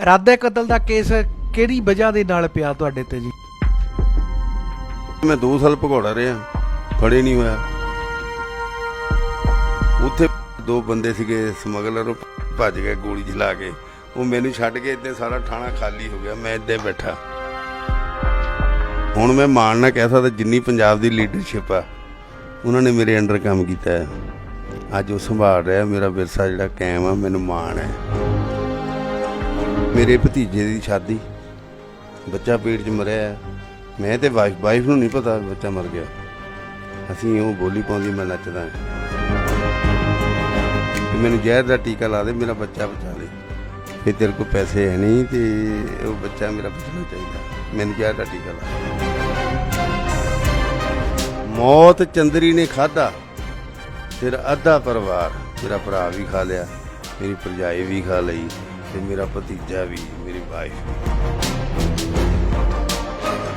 ਇਰਾਦੇ ਕਤਲ ਦਾ ਕੇਸ ਕਿਹੜੀ ਵਜ੍ਹਾ ਦੇ ਨਾਲ ਪਿਆ ਤੁਹਾਡੇ ਤੇ ਜੀ? मैं 2 साल भगौड़ा रहा, फड़े नहीं होया। उत्थे 2 बंदे सीगे समगलर, भज गए गोली चला के। वो मैनू छड्ड के इदां सारा थाना खाली हो गया, मैं इदां बैठा। हुण मैं मान ना कह सकदा, जिन्नी पंजाब दी लीडरशिप आ उन्होंने मेरे अंडर काम किया है। अज वो संभाल रहा मेरा विरसा जिहड़ा कायम आ, मैनू मान है। मेरे भतीजे की शादी, बच्चा पेट च मरिया, मैं तो वाइफ नूं नहीं पता बच्चा मर गया। असीं वो बोली पाउंदी मैं नचदा, मैनू जहर का टीका ला दे, मेरा बच्चा बचा ले। फिर तेरे को पैसे है नहीं तो वो बच्चा मेरा बचना चाहिए, मैनू जहर का टीका ला। मौत चंदरी ने खाधा, फिर अद्धा परिवार, मेरा भरा भी खा लिया, मेरी भरजाई भी खा ली, ते मेरा भतीजा भी, मेरी वाइफ भी।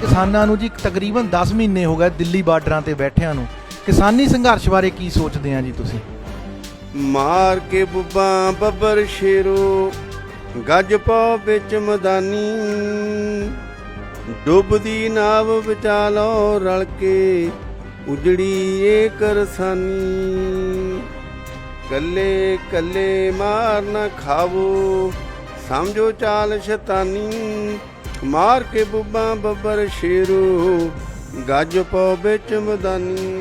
ਕਿਸਾਨਾਂ ਨੂੰ ਜੀ ਤਕਰੀਬਨ 10 ਮਹੀਨੇ ਹੋ ਗਏ ਦਿੱਲੀ ਬਾਰਡਰਾਂ ਤੇ ਬੈਠਿਆਂ ਨੂੰ। ਕਿਸਾਨੀ ਸੰਘਰਸ਼ ਬਾਰੇ ਕੀ ਸੋਚਦੇ ਆ ਜੀ ਤੁਸੀਂ? ਮਾਰ ਕੇ ਬੁੱਬਾਂ ਬੱਬਰ ਸ਼ੇਰੋ, ਗੱਜ ਪਾਓ ਵਿੱਚ ਮਦਾਨੀ, ਡੁੱਬਦੀ ਨਾਵ ਬਚਾ ਲਓ ਰਲ ਕੇ, ਉਜੜੀ ਏ ਕਰਸਾਨੀ। ਕੱਲੇ ਕੱਲੇ ਮਾਰ ਨਾ ਖਾਵੋ, ਸਮਝੋ ਚਾਲ ਸ਼ੈਤਾਨੀ। मार के बुब्बा बब्बर शेरू, गज पौ बिच मदानी।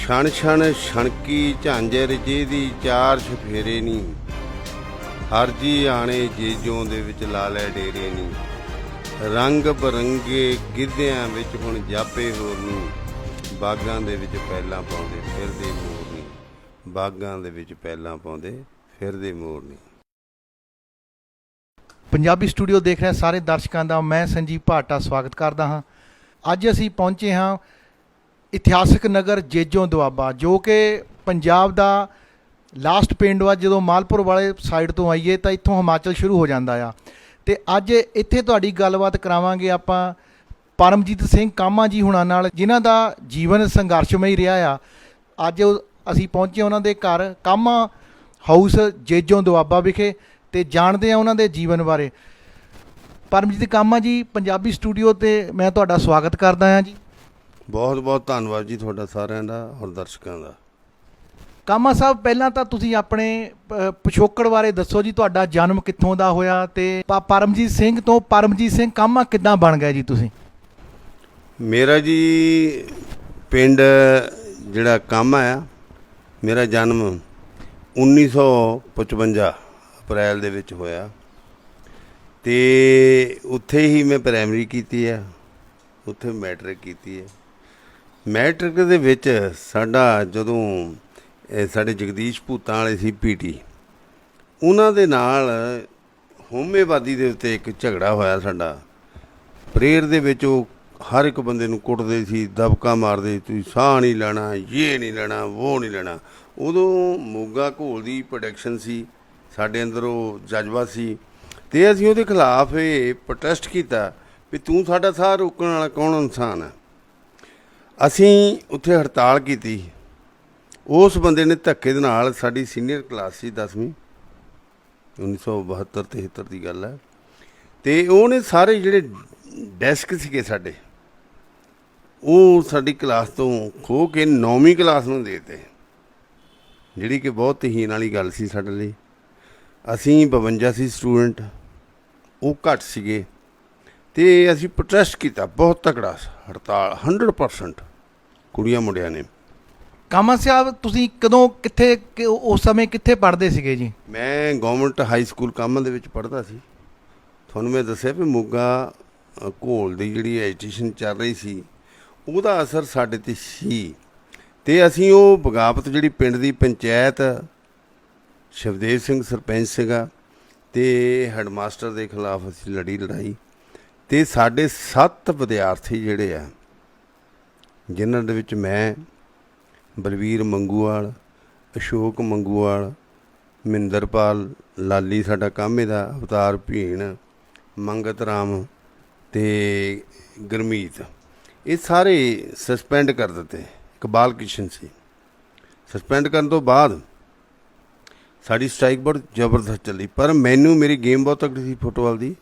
ਛਣ ਛਣ ਛਣਕੀ ਝਾਂਜਰ ਜਿਹਦੀ 4 ਛਫੇਰੇ ਨੀ, ਹਰਜੀ ਆਣੇ ਜੇਜੋਂ ਦੇ ਵਿੱਚ ਲਾ ਲੈ ਡੇਰੇ ਨੀ। ਰੰਗ ਬਰੰਗੇ ਗਿੱਧਿਆਂ ਵਿੱਚ ਹੁਣ ਜਾਪੇ ਹੋਰ ਨੀ, ਬਾਗਾਂ ਦੇ ਵਿੱਚ ਪਹਿਲਾਂ ਪਾਉਂਦੇ ਫਿਰਦੇ ਮੋਰ ਨੀ, ਬਾਗਾਂ ਦੇ ਵਿੱਚ ਪਹਿਲਾਂ ਪਾਉਂਦੇ ਫਿਰਦੇ ਮੋਰ ਨੀ। ਪੰਜਾਬੀ ਸਟੂਡੀਓ ਦੇਖ ਰਹੇ ਸਾਰੇ ਦਰਸ਼ਕਾਂ ਦਾ ਮੈਂ ਸੰਜੀਵ ਭਾਟਾ ਸਵਾਗਤ ਕਰਦਾ ਹਾਂ। ਅੱਜ ਅਸੀਂ ਪਹੁੰਚੇ ਹਾਂ ਇਤਿਹਾਸਕ ਨਗਰ ਜੇਜੋਂ ਦੁਆਬਾ, ਜੋ ਕਿ ਪੰਜਾਬ ਦਾ ਲਾਸਟ ਪਿੰਡ ਵਾ। ਜਦੋਂ ਮਾਲਪੁਰ ਵਾਲੇ ਸਾਈਡ ਤੋਂ ਆਈਏ ਤਾਂ ਇੱਥੋਂ ਹਿਮਾਚਲ ਸ਼ੁਰੂ ਹੋ ਜਾਂਦਾ ਆ। ਅਤੇ ਅੱਜ ਇੱਥੇ ਤੁਹਾਡੀ ਗੱਲਬਾਤ ਕਰਾਵਾਂਗੇ ਆਪਾਂ ਪਰਮਜੀਤ ਸਿੰਘ ਕਾਮਾ ਜੀ ਹੁਣਾਂ ਨਾਲ, ਜਿਨ੍ਹਾਂ ਦਾ ਜੀਵਨ ਸੰਘਰਸ਼ਮਈ ਰਿਹਾ ਆ। ਅੱਜ ਅਸੀਂ ਪਹੁੰਚੇ ਉਹਨਾਂ ਦੇ ਘਰ ਕਾਮਾ ਹਾਊਸ ਜੇਜੋਂ ਦੁਆਬਾ ਵਿਖੇ, ਅਤੇ ਜਾਣਦੇ ਹਾਂ ਉਹਨਾਂ ਦੇ ਜੀਵਨ ਬਾਰੇ। ਪਰਮਜੀਤ ਕਾਮਾ ਜੀ, ਪੰਜਾਬੀ ਸਟੂਡੀਓ 'ਤੇ ਮੈਂ ਤੁਹਾਡਾ ਸਵਾਗਤ ਕਰਦਾ ਹਾਂ ਜੀ। ਬਹੁਤ ਬਹੁਤ ਧੰਨਵਾਦ ਜੀ ਤੁਹਾਡਾ ਸਾਰਿਆਂ ਦਾ ਔਰ ਦਰਸ਼ਕਾਂ ਦਾ। ਕਾਮਾ ਸਾਹਿਬ, ਪਹਿਲਾਂ ਤਾਂ ਤੁਸੀਂ ਆਪਣੇ ਪਿਛੋਕੜ ਬਾਰੇ ਦੱਸੋ ਜੀ। ਤੁਹਾਡਾ ਜਨਮ ਕਿੱਥੋਂ ਦਾ ਹੋਇਆ ਅਤੇ ਪਰਮਜੀਤ ਸਿੰਘ ਤੋਂ ਪਰਮਜੀਤ ਸਿੰਘ ਕਾਮਾ ਕਿੱਦਾਂ ਬਣ ਗਏ ਜੀ ਤੁਸੀਂ? ਮੇਰਾ ਜੀ ਪਿੰਡ ਜਿਹੜਾ ਕਾਮਾ ਆ, ਮੇਰਾ ਜਨਮ 1955 ਅਪ੍ਰੈਲ ਦੇ ਵਿੱਚ ਹੋਇਆ, ਅਤੇ ਉੱਥੇ ਹੀ ਮੈਂ ਪ੍ਰਾਇਮਰੀ ਕੀਤੀ ਹੈ, ਉੱਥੇ ਮੈਟ੍ਰਿਕ ਕੀਤੀ ਹੈ। ਮੈਟ੍ਰਿਕ ਦੇ ਵਿੱਚ ਸਾਡਾ ਜਦੋਂ ਸਾਡੇ ਜਗਦੀਸ਼ ਭੂਤਾਂ ਵਾਲੇ ਸੀ PT, ਉਹਨਾਂ ਦੇ ਨਾਲ ਹੋਮੇਵਾਦੀ ਦੇ ਉੱਤੇ ਇੱਕ ਝਗੜਾ ਹੋਇਆ ਸਾਡਾ। ਪ੍ਰੇਅਰ ਦੇ ਵਿੱਚ ਉਹ ਹਰ ਇੱਕ ਬੰਦੇ ਨੂੰ ਕੁੱਟਦੇ ਸੀ, ਦਬਕਾ ਮਾਰਦੇ, ਤੁਸੀਂ ਸਾਹ ਨਹੀਂ ਲੈਣਾ, ਇਹ ਨਹੀਂ ਲੈਣਾ, ਉਹ ਨਹੀਂ ਲੈਣਾ। ਉਦੋਂ ਮੋਗਾ ਘੋਲ ਦੀ ਪ੍ਰੋਡਕਸ਼ਨ ਸੀ, ਸਾਡੇ ਅੰਦਰ ਉਹ ਜਜ਼ਬਾ ਸੀ, ਅਤੇ ਅਸੀਂ ਉਹਦੇ ਖਿਲਾਫ ਇਹ ਪ੍ਰੋਟੈਸਟ ਕੀਤਾ ਵੀ ਤੂੰ ਸਾਡਾ ਸਾਹ ਰੋਕਣ ਵਾਲਾ ਕੌਣ ਇਨਸਾਨ ਹੈ। ਅਸੀਂ ਉੱਥੇ ਹੜਤਾਲ ਕੀਤੀ। ਉਸ ਬੰਦੇ ਨੇ ਧੱਕੇ ਦੇ ਨਾਲ, ਸਾਡੀ ਸੀਨੀਅਰ ਕਲਾਸ ਸੀ 10ਵੀਂ, 1972-73 ਦੀ ਗੱਲ ਹੈ, ਅਤੇ ਉਹਨੇ ਸਾਰੇ ਜਿਹੜੇ ਡੈਸਕ ਸੀਗੇ ਸਾਡੇ, ਉਹ ਸਾਡੀ ਕਲਾਸ ਤੋਂ ਖੋਹ ਕੇ 9ਵੀਂ ਕਲਾਸ ਨੂੰ ਦੇ ਦਿੱਤੇ, ਜਿਹੜੀ ਕਿ ਬਹੁਤ ਤਹੀਨ ਵਾਲੀ ਗੱਲ ਸੀ ਸਾਡੇ ਲਈ। ਅਸੀਂ 52 ਸੀ ਸਟੂਡੈਂਟ, ਉਹ ਘੱਟ ਸੀਗੇ, ਅਤੇ ਅਸੀਂ ਪ੍ਰੋਟੈਸਟ ਕੀਤਾ ਬਹੁਤ ਤਕੜਾ, ਹੜਤਾਲ 100% ਕੁੜੀਆਂ ਮੁੰਡਿਆਂ ਨੇ। ਕਾਮਾ ਸਾਹਿਬ, ਤੁਸੀਂ ਕਦੋਂ ਕਿੱਥੇ ਉਸ ਸਮੇਂ ਕਿੱਥੇ ਪੜ੍ਹਦੇ ਸੀਗੇ ਜੀ? ਮੈਂ ਗੌਰਮੈਂਟ ਹਾਈ ਸਕੂਲ ਕਾਮਾ ਦੇ ਵਿੱਚ ਪੜ੍ਹਦਾ ਸੀ। ਤੁਹਾਨੂੰ ਮੈਂ ਦੱਸਿਆ ਵੀ ਮੋਗਾ ਘੋਲ ਦੀ ਜਿਹੜੀ ਐਜੂਕੇਸ਼ਨ ਚੱਲ ਰਹੀ ਸੀ, ਉਹਦਾ ਅਸਰ ਸਾਡੇ 'ਤੇ ਸੀ, ਅਤੇ ਅਸੀਂ ਉਹ ਬਗਾਵਤ ਜਿਹੜੀ ਪਿੰਡ ਦੀ ਪੰਚਾਇਤ, ਸ਼ਿਵਦੇਵ ਸਿੰਘ ਸਰਪੰਚ ਸੀਗਾ, ਅਤੇ ਹੈਡਮਾਸਟਰ ਦੇ ਖਿਲਾਫ ਅਸੀਂ ਲੜਾਈ, ਅਤੇ ਸਾਡੇ 7 ਵਿਦਿਆਰਥੀ ਜਿਹੜੇ ਆ ਜਿਨ੍ਹਾਂ ਦੇ ਵਿੱਚ ਮੈਂ, ਬਲਵੀਰ ਮੰਗੂਵਾਲ, ਅਸ਼ੋਕ ਮੰਗੂਵਾਲ, ਮਹਿੰਦਰਪਾਲ, ਲਾਲੀ ਸਾਡਾ ਕਾਮੇ ਦਾ, ਅਵਤਾਰ ਭੀਣ, ਮੰਗਤ ਰਾਮ ਅਤੇ ਗੁਰਮੀਤ, ਇਹ ਸਾਰੇ ਸਸਪੈਂਡ ਕਰ ਦਿੱਤੇ। ਇਕਬਾਲ ਕਿਸ਼ਨ ਸੀ। ਸਸਪੈਂਡ ਕਰਨ ਤੋਂ ਬਾਅਦ ਸਾਡੀ ਸਟ੍ਰਾਈਕ ਬਹੁਤ ਜ਼ਬਰਦਸਤ ਚੱਲੀ, ਪਰ ਮੈਨੂੰ ਮੇਰੀ ਗੇਮ ਬਹੁਤ ਤਕੜੀ ਸੀ ਫੁੱਟਬਾਲ ਦੀ।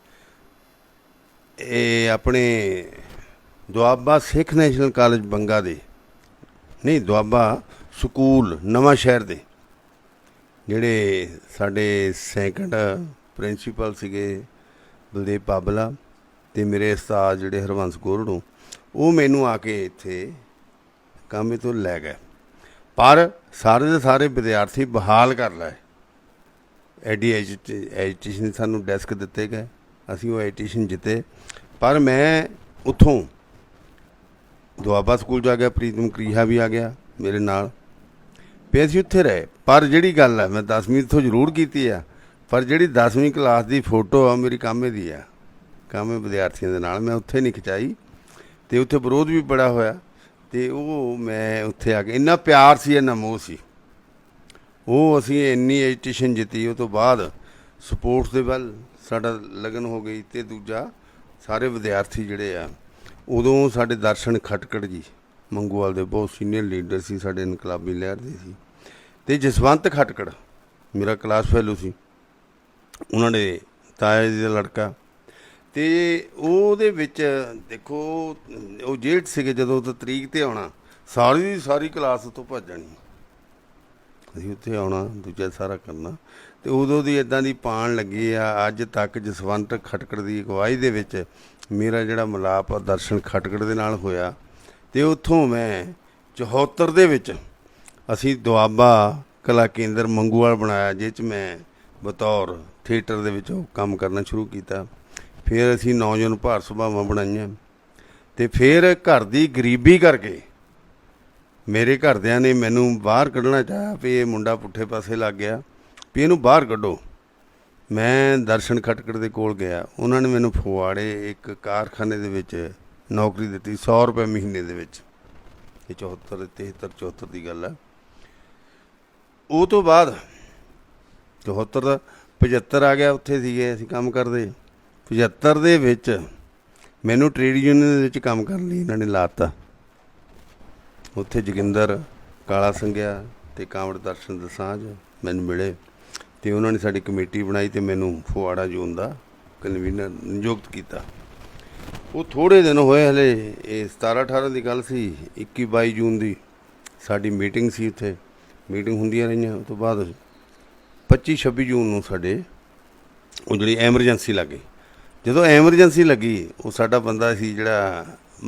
ਇਹ ਆਪਣੇ ਦੁਆਬਾ ਸਿੱਖ ਨੈਸ਼ਨਲ ਕਾਲਜ ਬੰਗਾ ਦੇ, ਨਹੀਂ ਦੁਆਬਾ ਸਕੂਲ ਨਵਾਂ ਸ਼ਹਿਰ ਦੇ ਜਿਹੜੇ ਸਾਡੇ ਸੈਕੰਡ ਪ੍ਰਿੰਸੀਪਲ ਸੀਗੇ ਬਲਦੇਵ ਪਾਬਲਾ ਅਤੇ ਮੇਰੇ ਉਸਤਾਦ ਜਿਹੜੇ ਹਰਬੰਸ ਗੋਰੜੋਂ, ਉਹ ਮੈਨੂੰ ਆ ਕੇ ਇੱਥੇ ਕਾਮੇ ਤੋਂ ਲੈ ਗਏ। ਪਰ ਸਾਰੇ ਦੇ ਸਾਰੇ ਵਿਦਿਆਰਥੀ ਬਹਾਲ ਕਰ ਲਏ। ਐਜੀਟੇਸ਼ਨ ਸਾਨੂੰ ਡੈਸਕ ਦਿੱਤੇ ਗਏ, ਅਸੀਂ ਉਹ ਐਜੀਟੇਸ਼ਨ ਜਿੱਤੇ। ਪਰ ਮੈਂ ਉੱਥੋਂ ਦੁਆਬਾ ਸਕੂਲ 'ਚ ਆ ਗਿਆ, ਪ੍ਰੀਤਮ ਕਰੀਹਾ ਵੀ ਆ ਗਿਆ ਮੇਰੇ ਨਾਲ, ਫਿਰ ਅਸੀਂ ਉੱਥੇ ਰਹੇ। ਪਰ ਜਿਹੜੀ ਗੱਲ ਹੈ, ਮੈਂ 10ਵੀਂ ਇੱਥੋਂ ਜ਼ਰੂਰ ਕੀਤੀ ਆ, ਪਰ ਜਿਹੜੀ 10ਵੀਂ ਕਲਾਸ ਦੀ ਫੋਟੋ ਆ ਮੇਰੀ ਕਾਮੇ ਦੀ ਆ, ਕਾਮੇ ਵਿਦਿਆਰਥੀਆਂ ਦੇ ਨਾਲ, ਮੈਂ ਉੱਥੇ ਨਹੀਂ ਖਿਚਾਈ ਅਤੇ ਉੱਥੇ ਵਿਰੋਧ ਵੀ ਬੜਾ ਹੋਇਆ। ਅਤੇ ਉਹ ਮੈਂ ਉੱਥੇ ਆ ਕੇ ਇੰਨਾ ਪਿਆਰ ਸੀ, ਇੰਨਾ ਮੋਹ ਸੀ, ਉਹ ਅਸੀਂ ਇੰਨੀ ਐਜੀਟੇਸ਼ਨ ਜਿੱਤੀ। ਉਹ ਤੋਂ ਬਾਅਦ ਸਪੋਰਟਸ ਦੇ ਵੱਲ ਸਾਡਾ ਲਗਨ ਹੋ ਗਈ। ਅਤੇ ਦੂਜਾ ਸਾਰੇ ਵਿਦਿਆਰਥੀ ਜਿਹੜੇ ਆ, ਉਦੋਂ ਸਾਡੇ ਦਰਸ਼ਨ ਖਟਕੜ ਜੀ ਮੰਗੂਵਾਲ ਦੇ ਬਹੁਤ ਸੀਨੀਅਰ ਲੀਡਰ ਸੀ, ਸਾਡੇ ਇਨਕਲਾਬੀ ਲਹਿਰ ਦੇ ਸੀ, ਅਤੇ ਜਸਵੰਤ ਖਟਕੜ ਮੇਰਾ ਕਲਾਸ ਫੈਲੋ ਸੀ, ਉਹਨਾਂ ਨੇ ਤਾਇਆ ਜੀ ਦਾ ਲੜਕਾ। ਅਤੇ ਉਹਦੇ ਵਿੱਚ ਦੇਖੋ, ਉਹ ਜੇਠ ਸੀਗੇ, ਜਦੋਂ ਉਹ ਤਰੀਕ 'ਤੇ ਆਉਣਾ, ਸਾਰੀ ਦੀ ਸਾਰੀ ਕਲਾਸ ਉੱਥੋਂ ਭੱਜ ਜਾਣੀ, ਅਸੀਂ ਉੱਥੇ ਆਉਣਾ, ਦੂਜਾ ਸਾਰਾ ਕਰਨਾ। ਅਤੇ ਉਦੋਂ ਦੀ ਇੱਦਾਂ ਦੀ ਪਾਣ ਲੱਗੀ ਆ। ਅੱਜ ਤੱਕ ਜਸਵੰਤ ਖਟਕੜ ਦੀ ਅਗਵਾਈ ਦੇ ਵਿੱਚ ਮੇਰਾ ਜਿਹੜਾ ਮਿਲਾਪ ਆ ਦਰਸ਼ਨ ਖਟਕੜ ਦੇ ਨਾਲ ਹੋਇਆ। ਅਤੇ ਉੱਥੋਂ ਮੈਂ 74 ਦੇ ਵਿੱਚ ਅਸੀਂ ਦੁਆਬਾ ਕਲਾ ਕੇਂਦਰ ਮੰਗੂਵਾਲ ਬਣਾਇਆ, ਜਿਸ 'ਚ ਮੈਂ ਬਤੌਰ ਥੀਏਟਰ ਦੇ ਵਿੱਚ ਕੰਮ ਕਰਨਾ ਸ਼ੁਰੂ ਕੀਤਾ। ਫਿਰ ਅਸੀਂ ਨੌਜਵਾਨ ਭਾਰਤ ਸਭਾਵਾਂ ਬਣਾਈਆਂ, ਅਤੇ ਫਿਰ ਘਰ ਦੀ ਗਰੀਬੀ ਕਰਕੇ ਮੇਰੇ ਘਰਦਿਆਂ ਨੇ ਮੈਨੂੰ ਬਾਹਰ ਕੱਢਣਾ ਚਾਹਿਆ ਵੀ ਇਹ ਮੁੰਡਾ ਪੁੱਠੇ ਪਾਸੇ ਲੱਗ ਗਿਆ, ਵੀ ਇਹਨੂੰ ਬਾਹਰ ਕੱਢੋ। ਮੈਂ ਦਰਸ਼ਨ ਖਟਕੜ ਦੇ ਕੋਲ ਗਿਆ, ਉਹਨਾਂ ਨੇ ਮੈਨੂੰ ਫਗਵਾੜੇ ਇੱਕ ਕਾਰਖਾਨੇ ਦੇ ਵਿੱਚ ਨੌਕਰੀ ਦਿੱਤੀ 100 ਰੁਪਏ ਮਹੀਨੇ ਦੇ ਵਿੱਚ। ਇਹ 74 ਦੀ ਗੱਲ ਹੈ। ਉਹ ਤੋਂ ਬਾਅਦ 74 ਦਾ 75 ਆ ਗਿਆ, ਉੱਥੇ ਸੀਗੇ ਅਸੀਂ ਕੰਮ ਕਰਦੇ। 75 ਦੇ ਵਿੱਚ ਮੈਨੂੰ ਟ੍ਰੇਡ ਯੂਨੀਅਨ ਦੇ ਵਿੱਚ ਕੰਮ ਕਰਨ ਲਈ ਇਹਨਾਂ ਨੇ ਲਾਤਾ। ਉੱਥੇ ਜੋਗਿੰਦਰ, ਕਾਲਾ ਸੰਘਿਆ ਅਤੇ ਕਾਂਵੜ ਦਰਸ਼ਨ ਦਸਾਂਝ ਮੈਨੂੰ ਮਿਲੇ, ਅਤੇ ਉਹਨਾਂ ਨੇ ਸਾਡੀ ਕਮੇਟੀ ਬਣਾਈ ਅਤੇ ਮੈਨੂੰ ਫਗਵਾੜਾ ਜ਼ੋਨ ਦਾ ਕਨਵੀਨਰ ਨਿਯੁਕਤ ਕੀਤਾ। ਉਹ ਥੋੜ੍ਹੇ ਦਿਨ ਹੋਏ ਹਲੇ, ਇਹ 17-18 ਦੀ ਗੱਲ ਸੀ। 21-22 ਜੂਨ ਦੀ ਸਾਡੀ ਮੀਟਿੰਗ ਸੀ, ਉੱਥੇ ਮੀਟਿੰਗ ਹੁੰਦੀਆਂ ਰਹੀਆਂ। ਉਸ ਤੋਂ ਬਾਅਦ 25-26 ਜੂਨ ਨੂੰ ਸਾਡੇ ਉਹ ਜਿਹੜੀ ਐਮਰਜੈਂਸੀ ਲੱਗ ਗਈ। ਜਦੋਂ ਐਮਰਜੈਂਸੀ ਲੱਗੀ, ਉਹ ਸਾਡਾ ਬੰਦਾ ਸੀ ਜਿਹੜਾ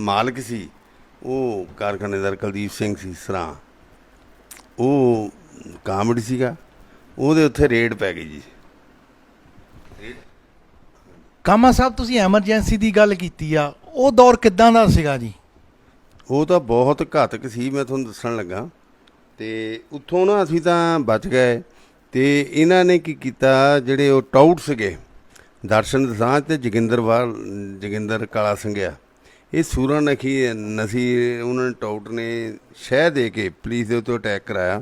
ਮਾਲਕ ਸੀ, ਉਹ ਕਾਰਖਾਨੇ ਦਾ ਕੁਲਦੀਪ ਸਿੰਘ ਸੀ ਸਰਾਂ, ਉਹ ਕਾਮੜੀ ਸੀਗਾ, ਉਹਦੇ ਉੱਥੇ ਰੇਡ ਪੈ ਗਈ ਜੀ। ਕਾਮਾ ਸਾਹਿਬ, ਤੁਸੀਂ ਐਮਰਜੈਂਸੀ ਦੀ ਗੱਲ ਕੀਤੀ ਆ, ਉਹ ਦੌਰ ਕਿੱਦਾਂ ਦਾ ਸੀਗਾ ਜੀ? ਉਹ ਤਾਂ ਬਹੁਤ ਘਾਤਕ ਸੀ, ਮੈਂ ਤੁਹਾਨੂੰ ਦੱਸਣ ਲੱਗਾ। ਅਤੇ ਉੱਥੋਂ ਨਾ ਅਸੀਂ ਤਾਂ ਬਚ ਗਏ। ਅਤੇ ਇਹਨਾਂ ਨੇ ਕੀ ਕੀਤਾ, ਜਿਹੜੇ ਉਹ ਟਾਊਟ ਸੀਗੇ ਦਰਸ਼ਨ ਦਸਾਂਝ ਅਤੇ ਜੋਗਿੰਦਰ ਕਾਲਾ ਸੰਘਿਆ, ਇਹ ਸੂਰਾਂ ਨਸੀ ਉਹਨਾਂ ਨੇ ਟਾਊਟ ਨੇ ਸ਼ਹਿ ਦੇ ਕੇ ਪੁਲਿਸ ਦੇ ਉੱਤੇ ਅਟੈਕ ਕਰਾਇਆ,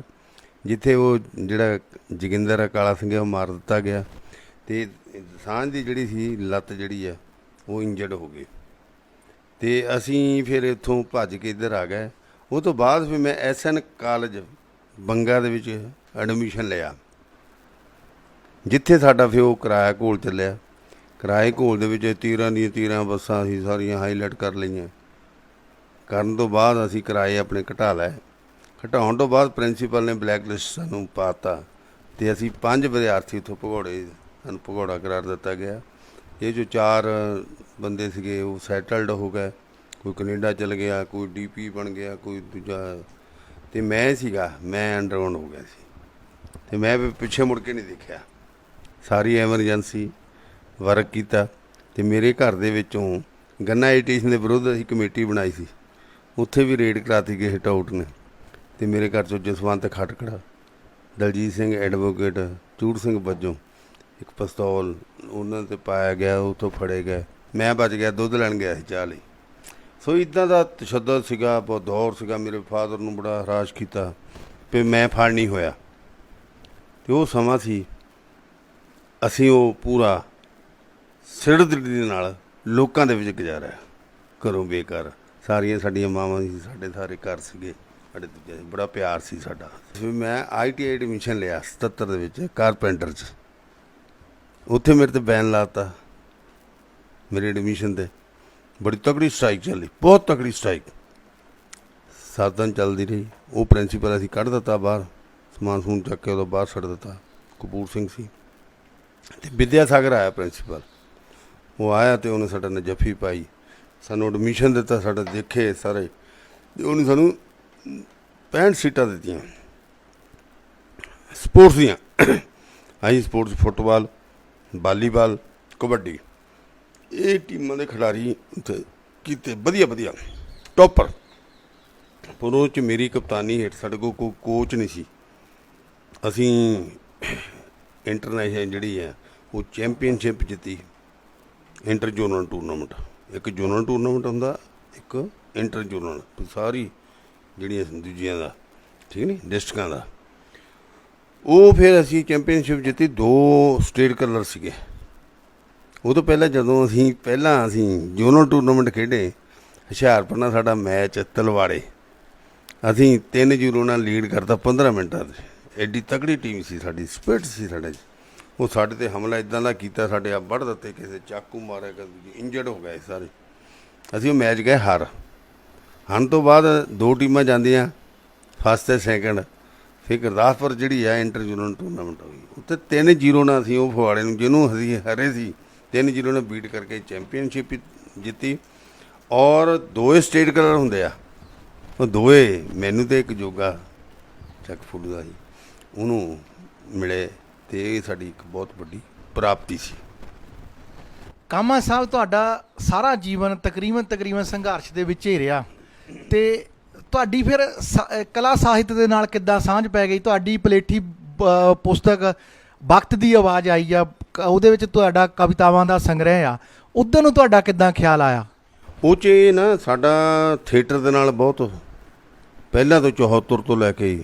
ਜਿੱਥੇ ਉਹ ਜਿਹੜਾ ਜੋਗਿੰਦਰ ਆ ਕਾਲਾ ਸੰਘਿਆ ਉਹ ਮਾਰ ਦਿੱਤਾ ਗਿਆ। ਅਤੇ ਦਸਾਂਝ ਦੀ ਜਿਹੜੀ ਸੀ ਲੱਤ ਜਿਹੜੀ ਆ ਉਹ ਇੰਜਰਡ ਹੋ ਗਈ। ਅਤੇ ਅਸੀਂ ਫਿਰ ਇੱਥੋਂ ਭੱਜ ਕੇ ਇੱਧਰ ਆ ਗਏ। ਉਹ ਤੋਂ ਬਾਅਦ ਫਿਰ ਮੈਂ SN ਕਾਲਜ ਬੰਗਾ ਦੇ ਵਿੱਚ ਐਡਮਿਸ਼ਨ ਲਿਆ, ਜਿੱਥੇ ਸਾਡਾ ਫਿਰ ਉਹ ਕਿਰਾਇਆ ਘੋਲ ਚੱਲਿਆ। ਕਿਰਾਏ ਘੋਲ ਦੇ ਵਿੱਚ 13 ਬੱਸਾਂ ਅਸੀਂ ਸਾਰੀਆਂ ਹਾਈਲਾਈਟ ਕਰ ਲਈਆਂ। ਕਰਨ ਤੋਂ ਬਾਅਦ ਅਸੀਂ ਕਿਰਾਏ ਆਪਣੇ ਘਟਾ ਲਏ। ਘਟਾਉਣ ਤੋਂ ਬਾਅਦ ਪ੍ਰਿੰਸੀਪਲ ਨੇ ਬਲੈਕ ਲਿਸਟ ਸਾਨੂੰ ਪਾ ਤਾ, ਅਤੇ ਅਸੀਂ 5 ਵਿਦਿਆਰਥੀ ਉੱਥੋਂ ਸਾਨੂੰ ਭਗੌੜਾ ਕਰਾਰ ਦਿੱਤਾ ਗਿਆ। ਇਹ ਜੋ 4 ਬੰਦੇ ਸੀਗੇ ਉਹ ਸੈਟਲਡ ਹੋ ਗਏ, ਕੋਈ ਕੈਨੇਡਾ ਚਲ ਗਿਆ, ਕੋਈ DP ਬਣ ਗਿਆ, ਕੋਈ ਦੂਜਾ, ਅਤੇ ਮੈਂ ਸੀਗਾ, ਮੈਂ ਅੰਡਰਗਰਾਊਂਡ ਹੋ ਗਿਆ ਸੀ। ਅਤੇ ਮੈਂ ਪਿੱਛੇ ਮੁੜ ਕੇ ਨਹੀਂ ਦੇਖਿਆ, ਸਾਰੀ ਐਮਰਜੈਂਸੀ ਵਰਕ ਕੀਤਾ। ਅਤੇ ਮੇਰੇ ਘਰ ਦੇ ਵਿੱਚੋਂ ਗੰਨਾ ਐਜੀਟੇਸ਼ਨ ਦੇ ਵਿਰੁੱਧ ਅਸੀਂ ਕਮੇਟੀ ਬਣਾਈ ਸੀ, ਉੱਥੇ ਵੀ ਰੇਡ ਕਰਾਤੀ ਕਿਸੇ ਟਾਊਟ ਨੇ। ਅਤੇ ਮੇਰੇ ਘਰ 'ਚੋਂ ਜਸਵੰਤ ਖਟਕੜ, ਦਲਜੀਤ ਸਿੰਘ ਐਡਵੋਕੇਟ, ਚੂੜ ਸਿੰਘ ਬੱਜੋਂ ਇੱਕ ਪਿਸਤੌਲ ਉਹਨਾਂ 'ਤੇ ਪਾਇਆ ਗਿਆ, ਉੱਥੋਂ ਫੜੇ ਗਏ। ਮੈਂ ਬਚ ਗਿਆ, ਦੁੱਧ ਲੈਣ ਗਿਆ ਸੀ ਚਾਹ ਲਈ। ਸੋ ਇੱਦਾਂ ਦਾ ਤਸ਼ੱਦਦ ਸੀਗਾ, ਬਹੁਤ ਦੌਰ ਸੀਗਾ। ਮੇਰੇ ਫਾਦਰ ਨੂੰ ਬੜਾ ਹਰਾਸ਼ ਕੀਤਾ ਵੀ ਮੈਂ ਫੜ ਨਹੀਂ ਹੋਇਆ। ਅਤੇ ਉਹ ਸਮਾਂ ਸੀ, ਅਸੀਂ ਉਹ ਪੂਰਾ ਸਿਰਦਰਦੀ ਦੇ ਨਾਲ ਲੋਕਾਂ ਦੇ ਵਿੱਚ ਗੁਜ਼ਾਰਿਆ, ਘਰੋਂ ਬੇਘਰ। ਸਾਰੀਆਂ ਸਾਡੀਆਂ ਮਾਵਾਂ ਸੀ, ਸਾਡੇ ਸਾਰੇ ਘਰ ਸੀਗੇ, ਸਾਡੇ ਦੂਜੇ ਬੜਾ ਪਿਆਰ ਸੀ ਸਾਡਾ। ਫਿਰ ਮੈਂ ITI ਐਡਮਿਸ਼ਨ ਲਿਆ 77 ਦੇ ਵਿੱਚ ਕਾਰਪੈਂਟਰ 'ਚ। ਉੱਥੇ ਮੇਰੇ 'ਤੇ ਬੈਨ ਲਾਤਾ ਮੇਰੀ ਐਡਮਿਸ਼ਨ 'ਤੇ। ਬੜੀ ਤਕੜੀ ਸਟ੍ਰਾਈਕ ਚੱਲੀ, ਬਹੁਤ ਤਕੜੀ ਸਟ੍ਰਾਈਕ, 7 ਦਿਨ ਚੱਲਦੀ ਰਹੀ। ਉਹ ਪ੍ਰਿੰਸੀਪਲ ਅਸੀਂ ਕੱਢ ਦਿੱਤਾ ਬਾਹਰ, ਸਮਾਨ ਸਮੂਨ ਚੱਕ ਕੇ ਉਹਦਾ ਬਾਹਰ ਛੱਡ ਦਿੱਤਾ। ਕਪੂਰ ਸਿੰਘ ਸੀ ਅਤੇ ਵਿਦਿਆ ਸਾਗਰ ਆਇਆ ਪ੍ਰਿੰਸੀਪਲ। ਉਹ ਆਇਆ ਅਤੇ ਉਹਨੇ ਸਾਡਾ ਨਜੱਫੀ ਪਾਈ, ਸਾਨੂੰ ਐਡਮਿਸ਼ਨ ਦਿੱਤਾ। ਸਾਡਾ ਦੇਖੇ ਸਾਰੇ, ਅਤੇ ਉਹਨੇ ਸਾਨੂੰ 65 ਸੀਟਾਂ ਦਿੱਤੀਆਂ ਸਪੋਰਟਸ ਦੀਆਂ। ਅਸੀਂ ਸਪੋਰਟਸ ਫੁੱਟਬਾਲ, ਵਾਲੀਬਾਲ, ਕਬੱਡੀ, ਇਹ ਟੀਮਾਂ ਦੇ ਖਿਡਾਰੀ ਉੱਥੇ ਕੀਤੇ, ਵਧੀਆ ਵਧੀਆ ਟੋਪਰ। ਪਰ ਉਹ 'ਚ ਮੇਰੀ ਕਪਤਾਨੀ ਹੇਠ ਸਾਡੇ ਕੋਲ ਕੋਈ ਕੋਚ ਨਹੀਂ ਸੀ। ਅਸੀਂ ਇੰਟਰਨੈਸ਼ਨਲ ਜਿਹੜੀ ਹੈ ਉਹ ਚੈਂਪੀਅਨਸ਼ਿਪ ਜਿੱਤੀ, ਇੰਟਰ ਜ਼ੋਨਲ ਟੂਰਨਾਮੈਂਟ। ਇੱਕ ਜ਼ੋਨਲ ਟੂਰਨਾਮੈਂਟ ਹੁੰਦਾ, ਇੱਕ ਇੰਟਰ ਜ਼ੋਨਲ, ਸਾਰੀ ਜਿਹੜੀਆਂ ਦੂਜੀਆਂ ਦਾ, ਠੀਕ ਨਹੀਂ, ਡਿਸਟ੍ਰਿਕਾਂ ਦਾ। ਉਹ ਫਿਰ ਅਸੀਂ ਚੈਂਪੀਅਨਸ਼ਿਪ ਜਿੱਤੀ। 2 ਸਟੇਟ ਕਲਰ ਸੀਗੇ। ਉਹ ਤੋਂ ਪਹਿਲਾਂ ਜਦੋਂ ਅਸੀਂ ਜ਼ੋਨਲ ਟੂਰਨਾਮੈਂਟ ਖੇਡੇ, ਹੁਸ਼ਿਆਰਪੁਰ ਨਾਲ ਸਾਡਾ ਮੈਚ ਤਲਵਾੜੇ, ਅਸੀਂ 3-0 ਨਾਲ ਲੀਡ ਕਰਤਾ 15 ਮਿੰਟਾਂ 'ਚ। ਐਡੀ ਤਕੜੀ ਟੀਮ ਸੀ ਸਾਡੀ, ਸਪਿਰਿਟ ਸੀ ਸਾਡੇ 'ਚ। ਉਹ ਸਾਡੇ 'ਤੇ ਹਮਲਾ ਇੱਦਾਂ ਦਾ ਕੀਤਾ, ਸਾਡੇ ਆ ਵੱਢ ਦਿੱਤੇ, ਕਿਸੇ ਚਾਕੂ ਮਾਰਿਆ, ਕਿਸੇ ਇੰਜਰਡ ਹੋ ਗਏ ਸਾਰੇ। ਅਸੀਂ ਉਹ ਮੈਚ ਗਏ ਹਾਰ। ਹਨ ਤੋਂ ਬਾਅਦ 2 ਟੀਮਾਂ ਜਾਂਦੀਆਂ, ਫਸਟ ਅਤੇ ਸੈਕਿੰਡ। ਫਿਰ ਗੁਰਦਾਸਪੁਰ ਜਿਹੜੀ ਆ ਇੰਟਰ ਜ਼ੋਨਲ ਟੂਰਨਾਮੈਂਟ ਹੋ ਗਈ, ਉੱਥੇ 3-0 ਨਾਲ ਅਸੀਂ ਉਹ ਫਗਵਾੜੇ ਨੂੰ, ਜਿਹਨੂੰ ਅਸੀਂ ਹਰੇ ਸੀ, 3-0 ਨਾਲ ਬੀਟ ਕਰਕੇ ਚੈਂਪੀਅਨਸ਼ਿਪ ਜਿੱਤੀ। ਔਰ 2 ਸਟੇਟ ਕਲਰ ਹੁੰਦੇ ਆ, ਉਹ 2 ਮੈਨੂੰ ਅਤੇ ਇੱਕ ਜੋਗਾ ਚੱਕ ਫੁੱਟੂ ਦਾ ਸੀ, ਉਹਨੂੰ ਮਿਲੇ। ਅਤੇ ਇਹ ਸਾਡੀ ਇੱਕ ਬਹੁਤ ਵੱਡੀ ਪ੍ਰਾਪਤੀ ਸੀ। ਕਾਮਾ ਸਾਹਿਬ, ਤੁਹਾਡਾ ਸਾਰਾ ਜੀਵਨ ਤਕਰੀਬਨ ਸੰਘਰਸ਼ ਦੇ ਵਿੱਚ ਹੀ ਰਿਹਾ, ਅਤੇ ਤੁਹਾਡੀ ਫਿਰ ਕਲਾ ਸਾਹਿਤ ਦੇ ਨਾਲ ਕਿੱਦਾਂ ਸਾਂਝ ਪੈ ਗਈ? ਤੁਹਾਡੀ ਪਲੇਠੀ ਪੁਸਤਕ ਵਕਤ ਦੀ ਆਵਾਜ਼ ਆਈ ਆ, ਉਹਦੇ ਵਿੱਚ ਤੁਹਾਡਾ ਕਵਿਤਾਵਾਂ ਦਾ ਸੰਗ੍ਰਹਿ ਆ, ਉੱਧਰ ਨੂੰ ਤੁਹਾਡਾ ਕਿੱਦਾਂ ਖਿਆਲ ਆਇਆ? ਉਹ 'ਚ ਇਹ ਨਾ, ਸਾਡਾ ਥੀਏਟਰ ਦੇ ਨਾਲ ਬਹੁਤ ਪਹਿਲਾਂ ਤੋਂ 74 ਤੋਂ ਲੈ ਕੇ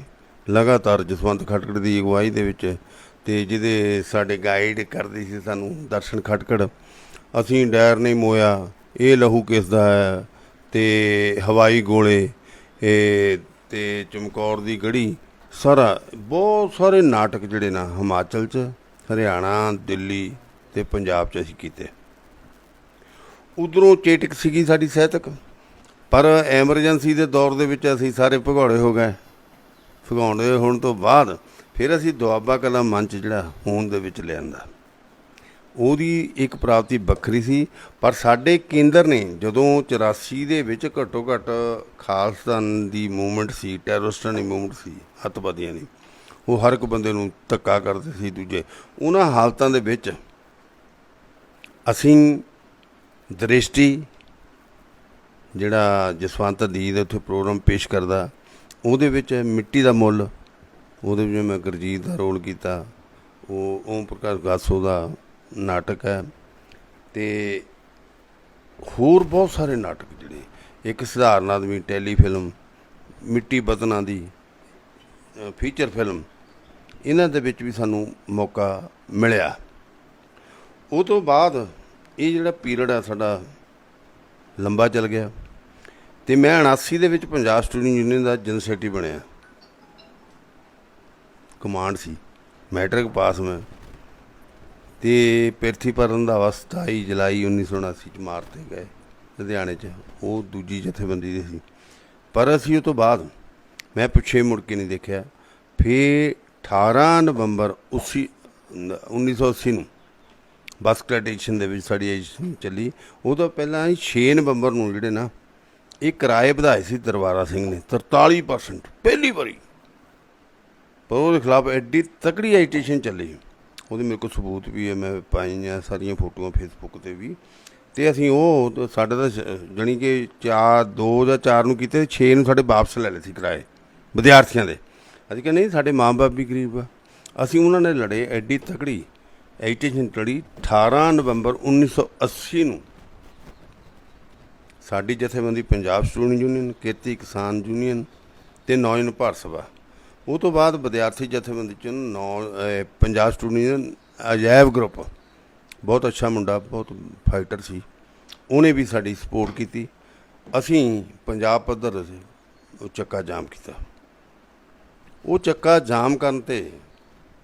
ਲਗਾਤਾਰ ਜਸਵੰਤ ਖਟਕੜ ਦੀ ਅਗਵਾਈ ਦੇ ਵਿੱਚ, ਅਤੇ ਜਿਹਦੇ ਸਾਡੇ ਗਾਈਡ ਕਰਦੀ ਸੀ ਸਾਨੂੰ ਦਰਸ਼ਨ ਖਟਕੜ। ਅਸੀਂ ਡੈਰ ਨਹੀਂ ਮੋਇਆ, ਇਹ ਲਹੂ ਕਿਸ ਦਾ ਹੈ, ਅਤੇ ਹਵਾਈ ਗੋਲੇ, ਅਤੇ ਚਮਕੌਰ ਦੀ ਗੜੀ, ਸਾਰਾ ਬਹੁਤ ਸਾਰੇ ਨਾਟਕ ਜਿਹੜੇ ਨਾ ਹਿਮਾਚਲ 'ਚ, ਹਰਿਆਣਾ, ਦਿੱਲੀ ਅਤੇ ਪੰਜਾਬ 'ਚ ਅਸੀਂ ਕੀਤੇ। ਉੱਧਰੋਂ ਚੇਟਕ ਸੀਗੀ ਸਾਡੀ ਸਾਹਿਤਕ, ਪਰ ਐਮਰਜੈਂਸੀ ਦੇ ਦੌਰ ਦੇ ਵਿੱਚ ਅਸੀਂ ਸਾਰੇ ਭਗੌੜੇ ਹੋ ਗਏ। ਭਗੌੜੇ ਹੋਣ ਤੋਂ ਬਾਅਦ ਫਿਰ ਅਸੀਂ ਦੁਆਬਾ ਕਲਾ ਮੰਚ ਜਿਹੜਾ ਹੋਂਦ ਦੇ ਵਿੱਚ ਲਿਆਂਦਾ। ਉਹਦੀ ਇੱਕ ਪ੍ਰਾਪਤੀ ਵੱਖਰੀ ਸੀ। ਪਰ ਸਾਡੇ ਕੇਂਦਰ ਨੇ ਜਦੋਂ 84 ਦੇ ਵਿੱਚ ਘੱਟੋ ਘੱਟ ਖਾਲਿਸਤਾਨ ਦੀ ਮੂਵਮੈਂਟ ਸੀ, ਟੈਰਰਿਸਟਾਂ ਦੀ ਮੂਵਮੈਂਟ ਸੀ, ਅੱਤਵਾਦੀਆਂ ਦੀ, ਉਹ ਹਰ ਇੱਕ ਬੰਦੇ ਨੂੰ ਧੱਕਾ ਕਰਦੇ ਸੀ ਦੂਜੇ। ਉਹਨਾਂ ਹਾਲਤਾਂ ਦੇ ਵਿੱਚ ਅਸੀਂ ਦ੍ਰਿਸ਼ਟੀ ਜਿਹੜਾ ਜਸਵੰਤ ਦੀਦ ਉੱਥੇ ਪ੍ਰੋਗਰਾਮ ਪੇਸ਼ ਕਰਦਾ, ਉਹਦੇ ਵਿੱਚ ਮਿੱਟੀ ਦਾ ਮੁੱਲ, ਉਹਦੇ ਵਿੱਚ ਮੈਂ ਗੁਰਜੀਤ ਦਾ ਰੋਲ ਕੀਤਾ। ਉਹ ਓਮ ਪ੍ਰਕਾਸ਼ ਗਾਸੋ ਦਾ ਨਾਟਕ ਹੈ, ਅਤੇ ਹੋਰ ਬਹੁਤ ਸਾਰੇ ਨਾਟਕ ਜਿਹੜੇ, ਇੱਕ ਸਧਾਰਨ ਆਦਮੀ ਟੈਲੀਫਿਲਮ, ਮਿੱਟੀ ਬਤਨਾਂ ਦੀ ਫੀਚਰ ਫਿਲਮ, ਇਹਨਾਂ ਦੇ ਵਿੱਚ ਵੀ ਸਾਨੂੰ ਮੌਕਾ ਮਿਲਿਆ। ਉਹ ਤੋਂ ਬਾਅਦ ਇਹ ਜਿਹੜਾ ਪੀਰੀਅਡ ਆ ਸਾਡਾ ਲੰਬਾ ਚੱਲ ਗਿਆ, ਅਤੇ ਮੈਂ 79 ਦੇ ਵਿੱਚ ਪੰਜਾਬ ਸਟੂਡੈਂਟ ਯੂਨੀਅਨ ਦਾ ਜਨਰਲ ਸੈਕਟਰੀ ਬਣਿਆ। ਕਮਾਂਡ ਸੀ, ਮੈਟ੍ਰਿਕ ਪਾਸ ਮੈਂ, ਅਤੇ ਪ੍ਰਿਥਵੀਪਾਲ ਰੰਧਾਵਾ 27 ਜੁਲਾਈ 1979 'ਚ ਮਾਰ 'ਤੇ ਗਏ ਲੁਧਿਆਣੇ 'ਚ। ਉਹ ਦੂਜੀ ਜਥੇਬੰਦੀ ਦੇ ਸੀ। ਪਰ ਅਸੀਂ ਉਹ ਤੋਂ ਬਾਅਦ ਮੈਂ ਪਿੱਛੇ ਮੁੜ ਕੇ ਨਹੀਂ ਦੇਖਿਆ। ਫਿਰ 18 ਨਵੰਬਰ 1980 ਨੂੰ ਬੱਸ ਕਲੈਡੀਸ਼ਨ ਦੇ ਵਿੱਚ ਸਾਡੀ ਐਜੀਟੇਸ਼ਨ ਚੱਲੀ। ਉਹ ਤੋਂ ਪਹਿਲਾਂ 6 ਨਵੰਬਰ ਨੂੰ ਜਿਹੜੇ ਨਾ ਇਹ ਕਿਰਾਏ ਵਧਾਏ ਸੀ ਦਰਬਾਰਾ ਸਿੰਘ ਨੇ 43%, ਪਹਿਲੀ ਵਾਰੀ। ਪਰ ਉਹਦੇ ਖਿਲਾਫ ਐਡੀ ਤਕੜੀ ਐਜੀਟੇਸ਼ਨ ਚੱਲੀ, ਉਹਦੇ ਮੇਰੇ ਕੋਲ ਸਬੂਤ ਵੀ ਹੈ, ਮੈਂ ਪਾਈਆਂ ਸਾਰੀਆਂ ਫੋਟੋਆਂ ਫੇਸਬੁੱਕ 'ਤੇ ਵੀ। ਅਤੇ ਅਸੀਂ ਉਹ ਸਾਡੇ ਤਾਂ ਜਾਣੀ ਕਿ 2 ਜਾਂ 4 ਨੂੰ ਕੀਤੇ, 6 ਨੂੰ ਸਾਡੇ ਵਾਪਸ ਲੈ ਲਏ ਸੀ ਕਿਰਾਏ ਵਿਦਿਆਰਥੀਆਂ ਦੇ। ਅਸੀਂ ਕਹਿੰਦੇ ਨਹੀਂ, ਸਾਡੇ ਮਾਂ ਬਾਪ ਵੀ ਗਰੀਬ ਆ। ਅਸੀਂ ਉਹਨਾਂ ਨੇ ਲੜੇ, ਐਡੀ ਤਕੜੀ ਐਜੀਟੇਸ਼ਨ ਲੜੀ। 18 ਨਵੰਬਰ 1980 ਨੂੰ ਸਾਡੀ ਜਥੇਬੰਦੀ Punjab student union, Kirti Kisan union ਅਤੇ ਨੌਜਵਾਨ ਭਾਰਤ ਸਭਾ। ਉਹ ਤੋਂ ਬਾਅਦ ਵਿਦਿਆਰਥੀ ਜਥੇਬੰਦੀ 'ਚ Punjab student union Ajaib group, ਬਹੁਤ ਅੱਛਾ ਮੁੰਡਾ, ਬਹੁਤ ਫਾਈਟਰ ਸੀ, ਉਹਨੇ ਵੀ ਸਾਡੀ ਸਪੋਰਟ ਕੀਤੀ। ਅਸੀਂ ਪੰਜਾਬ ਪੱਧਰ ਉਹ ਚੱਕਾ ਜਾਮ ਕੀਤਾ। ਉਹ ਚੱਕਾ ਜਾਮ ਕਰਨ 'ਤੇ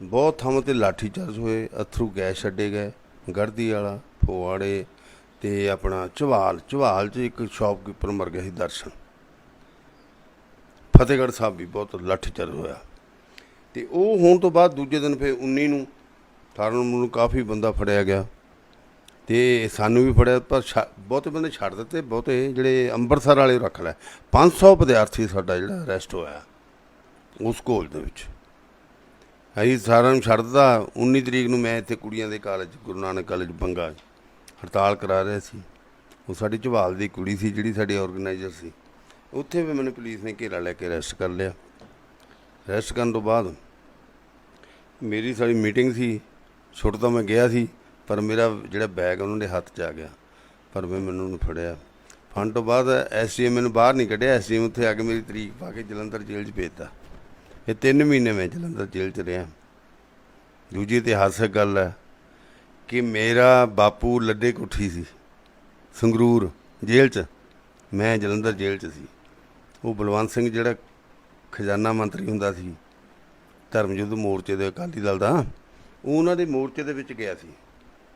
ਬਹੁਤ ਥਾਵਾਂ 'ਤੇ ਲਾਠੀ ਚਾਰਜ ਹੋਏ, ਅਥਰੂ ਗੈਸ ਛੱਡੇ ਗਏ, ਗੜਦੀ ਵਾਲਾ, ਫਗਵਾੜੇ ਅਤੇ ਆਪਣਾ ਝਵਾਲ 'ਚ ਇੱਕ ਸ਼ੌਪਕੀਪਰ ਮਰ ਗਿਆ ਸੀ, ਦਰਸ਼ਨ। ਫਤਿਹਗੜ੍ਹ ਸਾਹਿਬ ਵੀ ਬਹੁਤ ਲਾਠੀ ਚਾਰਜ ਹੋਇਆ। ਅਤੇ ਉਹ ਹੋਣ ਤੋਂ ਬਾਅਦ ਦੂਜੇ ਦਿਨ ਫਿਰ 19 ਨੂੰ 18 ਨੂੰ ਕਾਫੀ ਬੰਦਾ ਫੜਿਆ ਗਿਆ ਅਤੇ ਸਾਨੂੰ ਵੀ ਫੜਿਆ, ਪਰ ਬਹੁਤੇ ਬੰਦੇ ਛੱਡ ਦਿੱਤੇ। ਬਹੁਤੇ ਜਿਹੜੇ ਅੰਮ੍ਰਿਤਸਰ ਵਾਲੇ ਰੱਖ ਲੈ, 500 ਵਿਦਿਆਰਥੀ ਸਾਡਾ ਜਿਹੜਾ ਅਰੈਸਟ ਹੋਇਆ ਉਸ ਘੋਲ ਦੇ ਵਿੱਚ। ਅਸੀਂ ਸਾਰਿਆਂ ਨੂੰ ਛੱਡ ਦਿੱਤਾ। 19 ਤਰੀਕ ਨੂੰ ਮੈਂ ਇੱਥੇ ਕੁੜੀਆਂ ਦੇ ਕਾਲਜ, ਗੁਰੂ ਨਾਨਕ ਕਾਲਜ ਬੰਗਾ, ਹੜਤਾਲ ਕਰਾ ਰਿਹਾ ਸੀ। ਉਹ ਸਾਡੀ ਝਵਾਲ ਦੀ ਕੁੜੀ ਸੀ ਜਿਹੜੀ ਸਾਡੀ ਔਰਗੇਨਾਈਜ਼ਰ ਸੀ। ਉੱਥੇ ਵੀ ਮੈਨੂੰ ਪੁਲਿਸ ਨੇ ਘੇਰਾ ਲੈ ਕੇ ਅਰੈਸਟ ਕਰ ਲਿਆ। ਅਰੈਸਟ ਕਰਨ ਤੋਂ ਬਾਅਦ ਮੇਰੀ ਸਾਡੀ ਮੀਟਿੰਗ ਸੀ, ਛੁੱਟ ਤਾਂ ਮੈਂ ਗਿਆ ਸੀ, ਪਰ ਮੇਰਾ ਜਿਹੜਾ ਬੈਗ ਉਹਨਾਂ ਦੇ ਹੱਥ 'ਚ ਆ ਗਿਆ, ਪਰ ਮੈਨੂੰ ਉਹਨੂੰ ਫੜਿਆ। ਫੜਨ ਤੋਂ ਬਾਅਦ SDM ਮੈਨੂੰ ਬਾਹਰ ਨਹੀਂ ਕੱਢਿਆ। SDM ਉੱਥੇ ਆ ਕੇ ਮੇਰੀ ਤਰੀਕ ਪਾ ਕੇ ਜਲੰਧਰ ਜੇਲ੍ਹ 'ਚ ਭੇਜਤਾ। ਇਹ 3 ਮਹੀਨੇ ਮੈਂ ਜਲੰਧਰ ਜੇਲ੍ਹ 'ਚ ਰਿਹਾ। ਦੂਜੀ ਇਤਿਹਾਸਕ ਗੱਲ ਹੈ ਕਿ ਮੇਰਾ ਬਾਪੂ ਲੱਡੇ ਕੋਠੀ ਸੀ ਸੰਗਰੂਰ ਜੇਲ੍ਹ 'ਚ, ਮੈਂ ਜਲੰਧਰ ਜੇਲ੍ਹ 'ਚ ਸੀ। ਉਹ ਬਲਵੰਤ ਸਿੰਘ ਜਿਹੜਾ ਖਜ਼ਾਨਾ ਮੰਤਰੀ ਹੁੰਦਾ ਸੀ ਧਰਮ ਯੁੱਧ ਮੋਰਚੇ ਦੇ ਅਕਾਲੀ ਦਲ ਦਾ, ਉਹ ਉਹਨਾਂ ਦੇ ਮੋਰਚੇ ਦੇ ਵਿੱਚ ਗਿਆ ਸੀ।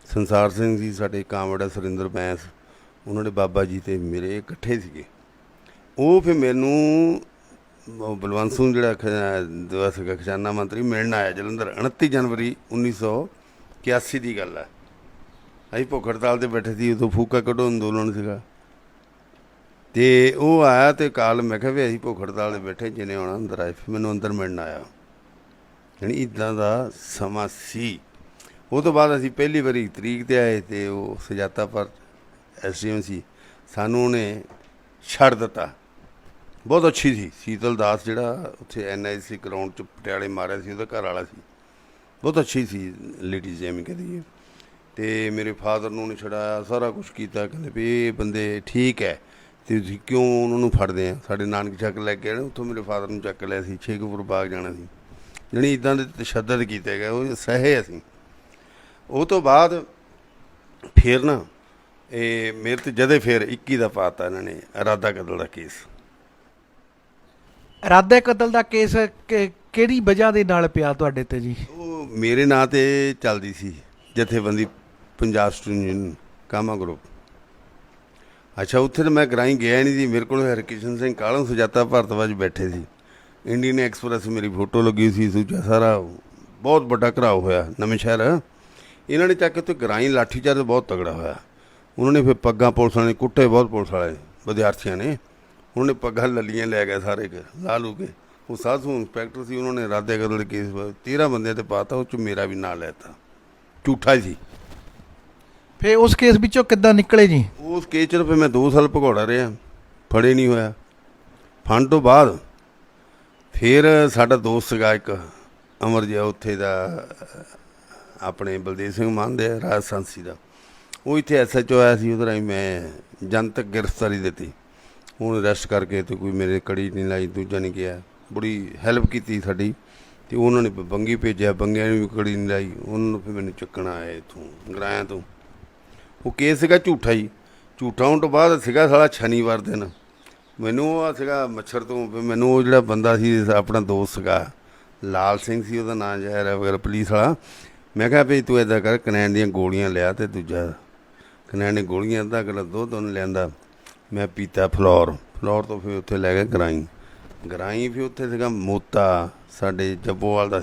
ਸੰਸਾਰ ਸਿੰਘ ਸੀ ਸਾਡੇ, ਕਾਂਵੜਾ ਸੁਰਿੰਦਰ ਬੈਂਸ, ਉਹਨਾਂ ਦੇ ਬਾਬਾ ਜੀ ਅਤੇ ਮੇਰੇ ਇਕੱਠੇ ਸੀਗੇ। ਉਹ ਫਿਰ ਮੈਨੂੰ ਬਲਵੰਤ ਸਿੰਘ ਜਿਹੜਾ ਸੀਗਾ ਖਜ਼ਾਨਾ ਮੰਤਰੀ, ਮਿਲਣ ਆਇਆ ਜਲੰਧਰ। 29 ਜਨਵਰੀ 1981 ਦੀ ਗੱਲ ਹੈ। ਅਸੀਂ ਭੁੱਖ ਹੜਤਾਲ 'ਤੇ ਬੈਠੇ ਸੀ, ਉਦੋਂ ਫੂਕਾ ਕੱਢੋ ਅੰਦੋਲਨ ਸੀਗਾ। ਅਤੇ ਉਹ ਆਇਆ ਅਤੇ ਕਾਲ, ਮੈਂ ਕਿਹਾ ਵੀ ਅਸੀਂ ਭੁੱਖ ਹੜਤਾਲ 'ਤੇ ਬੈਠੇ, ਜਿਹਨੇ ਆਉਣਾ ਅੰਦਰ ਆਏ। ਫਿਰ ਮੈਨੂੰ ਅੰਦਰ ਮਿਲਣ ਆਇਆ। ਯਾਨੀ ਇੱਦਾਂ ਦਾ ਸਮਾਂ ਸੀ। ਉਹ ਤੋਂ ਬਾਅਦ ਅਸੀਂ ਪਹਿਲੀ ਵਾਰੀ ਤਰੀਕ 'ਤੇ ਆਏ ਅਤੇ ਉਹ ਸੁਜਾਤਾ ਪਰ SDM ਸੀ, ਸਾਨੂੰ ਉਹਨੇ ਛੱਡ ਦਿੱਤਾ। ਬਹੁਤ ਅੱਛੀ ਸੀ ਸੀਤਲ ਦਾਸ, ਜਿਹੜਾ ਉੱਥੇ NIC ਗਰਾਊਂਡ 'ਚ ਪਟਿਆਲੇ ਮਾਰਿਆ ਸੀ, ਉਹਦਾ ਘਰ ਵਾਲਾ ਸੀ। ਬਹੁਤ ਅੱਛੀ ਸੀ ਲੇਡੀਜ਼, ਜਿਵੇਂ ਕਹਦੀ। ਅਤੇ ਮੇਰੇ ਫਾਦਰ ਨੂੰ ਉਹਨੇ ਛਡਾਇਆ, ਸਾਰਾ ਕੁਛ ਕੀਤਾ। ਕਹਿੰਦੇ ਵੀ ਇਹ ਬੰਦੇ ਠੀਕ ਹੈ ਅਤੇ ਤੁਸੀਂ ਕਿਉਂ ਉਹਨਾਂ ਨੂੰ ਫੜਦੇ ਆ। ਸਾਡੇ ਨਾਨਕ ਚੱਕ ਲੈ ਕੇ ਆਏ, ਉੱਥੋਂ ਮੇਰੇ ਫਾਦਰ ਨੂੰ ਚੱਕ ਲਿਆ ਸੀ, ਸ਼ੇਖੂਪੁਰ ਬਾਗ ਜਾਣਾ ਸੀ। ਜਾਣੀ ਇੱਦਾਂ ਦੇ ਤਸ਼ੱਦਦ ਕੀਤੇ ਗਏ, ਉਹ ਸਹੇ ਅਸੀਂ। ਉਹ ਤੋਂ ਬਾਅਦ ਫਿਰ ਨਾ ਇਹ ਮੇਰੇ 'ਤੇ ਜਦੇ ਫਿਰ 21 ਦਾ ਪਾਤਾ ਇਹਨਾਂ ਨੇ ਇਰਾਦਾ ਕਤਲ ਦਾ ਕੇਸ। ਇਰਾਦਾ ਕਤਲ ਦਾ ਕੇਸ ਕਿਹੜੀ ਵਜ੍ਹਾ ਦੇ ਨਾਲ ਪਿਆ ਤੁਹਾਡੇ 'ਤੇ ਜੀ? ਉਹ ਮੇਰੇ ਨਾਂ 'ਤੇ ਚੱਲਦੀ ਸੀ ਜਥੇਬੰਦੀ ਪੰਜਾਬ ਸਟੂਡੈਂਟ ਯੂਨੀਅਨ ਕਾਮਾ ਗਰੁੱਪ। ਅੱਛਾ, ਉੱਥੇ ਤਾਂ ਮੈਂ ਗਰਾਈ ਗਿਆ ਨਹੀਂ ਸੀ। ਮੇਰੇ ਕੋਲ ਹਰਕਿਸ਼ਨ ਸਿੰਘ ਕਾਲਮ, ਸੁਜਾਤਾ ਭਾਰਤਵਾਜ ਬੈਠੇ ਸੀ। ਇੰਡੀਅਨ ਐਕਸਪ੍ਰੈਸ ਮੇਰੀ ਫੋਟੋ ਲੱਗੀ ਸੀ, ਦੂਜਾ ਸਾਰਾ ਬਹੁਤ ਵੱਡਾ ਘਰਾਓ ਹੋਇਆ ਨਵੇਂ ਸ਼ਹਿਰ। ਇਹਨਾਂ ਨੇ ਚੱਕ ਕੇ ਉੱਥੇ ਗਰਾਈ ਲਾਠੀਚਾਰਜ ਬਹੁਤ ਤਗੜਾ ਹੋਇਆ। ਉਹਨਾਂ ਨੇ ਫਿਰ ਪੱਗਾਂ ਪੁਲਿਸ ਵਾਲੇ ਨੇ ਕੁੱਟੇ, ਬਹੁਤ ਪੁਲਿਸ ਵਾਲੇ ਵਿਦਿਆਰਥੀਆਂ ਨੇ। ਉਹਨਾਂ ਨੇ ਪੱਗਾਂ ਲੱਲੀਆਂ ਲੈ ਗਏ ਸਾਰੇ ਲਾ ਲੂ ਕੇ। ਉਹ ਸਾਧੂ ਇੰਸਪੈਕਟਰ ਸੀ, ਉਹਨਾਂ ਨੇ ਇਰਾਦੇ ਕਤਲ ਦੇ ਕੇਸ 13 ਬੰਦਿਆਂ 'ਤੇ ਪਾਤਾ। ਉਹ 'ਚ ਮੇਰਾ ਵੀ ਨਾਂ ਲੈ ਤਾ, ਝੂਠਾ ਸੀ। ਫਿਰ ਉਸ ਕੇਸ ਵਿੱਚੋਂ ਕਿੱਦਾਂ ਨਿਕਲੇ ਜੀ? ਉਸ ਕੇਸ 'ਚ ਫਿਰ ਮੈਂ 2 ਸਾਲ ਭਗੌੜਾ ਰਿਹਾ, ਫੜੇ ਨਹੀਂ ਹੋਇਆ। ਫੜਨ ਤੋਂ ਬਾਅਦ ਫਿਰ ਸਾਡਾ ਦੋਸਤ ਸੀਗਾ ਇੱਕ ਅਮਰ ਜਿਹਾ, ਉੱਥੇ ਦਾ ਆਪਣੇ ਬਲਦੇਵ ਸਿੰਘ ਮਾਨ ਦੇ ਰਾਜਸਥਾਨੀ ਦਾ, ਉਹ ਇੱਥੇ SHO ਆਇਆ ਸੀ। ਉਹਦੇ ਰਾਹੀਂ ਮੈਂ ਜਨਤਕ ਗ੍ਰਿਫਤਾਰੀ ਦਿੱਤੀ। ਉਹਨੂੰ ਅਰੈਸਟ ਕਰਕੇ ਅਤੇ ਕੋਈ ਮੇਰੇ ਕੜੀ ਨਹੀਂ ਲਾਈ, ਦੂਜਾ ਨਹੀਂ ਗਿਆ। ਬੜੀ ਹੈਲਪ ਕੀਤੀ ਸਾਡੀ। ਅਤੇ ਉਹਨਾਂ ਨੇ ਬੰਗੀ ਭੇਜਿਆ, ਬੰਗਿਆਂ ਨੇ ਵੀ ਕੜੀ ਨਹੀਂ ਲਾਈ। ਉਹਨਾਂ ਨੂੰ ਫਿਰ ਮੈਨੂੰ ਚੱਕਣਾ ਆਇਆ ਇੱਥੋਂ ਗਰਾਇਆਂ ਤੋਂ। ਉਹ ਕੇਸ ਸੀਗਾ ਝੂਠਾ ਹੀ। ਝੂਠਾ ਹੋਣ ਤੋਂ ਬਾਅਦ ਸੀਗਾ ਸਾਲਾ ਸ਼ਨੀਵਾਰ ਦਿਨ, ਮੈਨੂੰ ਉਹ ਸੀਗਾ ਮੱਛਰ ਤੋਂ। ਮੈਨੂੰ ਉਹ ਜਿਹੜਾ ਬੰਦਾ ਸੀ ਆਪਣਾ ਦੋਸਤ ਸੀਗਾ, ਲਾਲ ਸਿੰਘ ਸੀ ਉਹਦਾ ਨਾਂ, ਜ਼ਹਿਰ ਵਗੈਰਾ ਪੁਲਿਸ ਵਾਲਾ। ਮੈਂ ਕਿਹਾ ਵੀ ਤੂੰ ਇੱਦਾਂ ਕਰ, ਕਨੈਣ ਦੀਆਂ ਗੋਲੀਆਂ ਲਿਆ। ਅਤੇ ਦੂਜਾ ਕਨੈਣ ਨੇ ਗੋਲੀਆਂ ਅੱਧਾ ਕਿਲੋ ਦੁੱਧ ਉਹਨੇ ਲਿਆਂਦਾ, ਮੈਂ ਪੀਤਾ। ਫਲੋਰ ਤੋਂ ਫਿਰ ਉੱਥੇ ਲੈ ਗਏ ਗਰਾਈ। ਫਿਰ ਉੱਥੇ ਸੀਗਾ ਮੋਤਾ, ਸਾਡੇ ਜੱਬੋਵਾਲ ਦਾ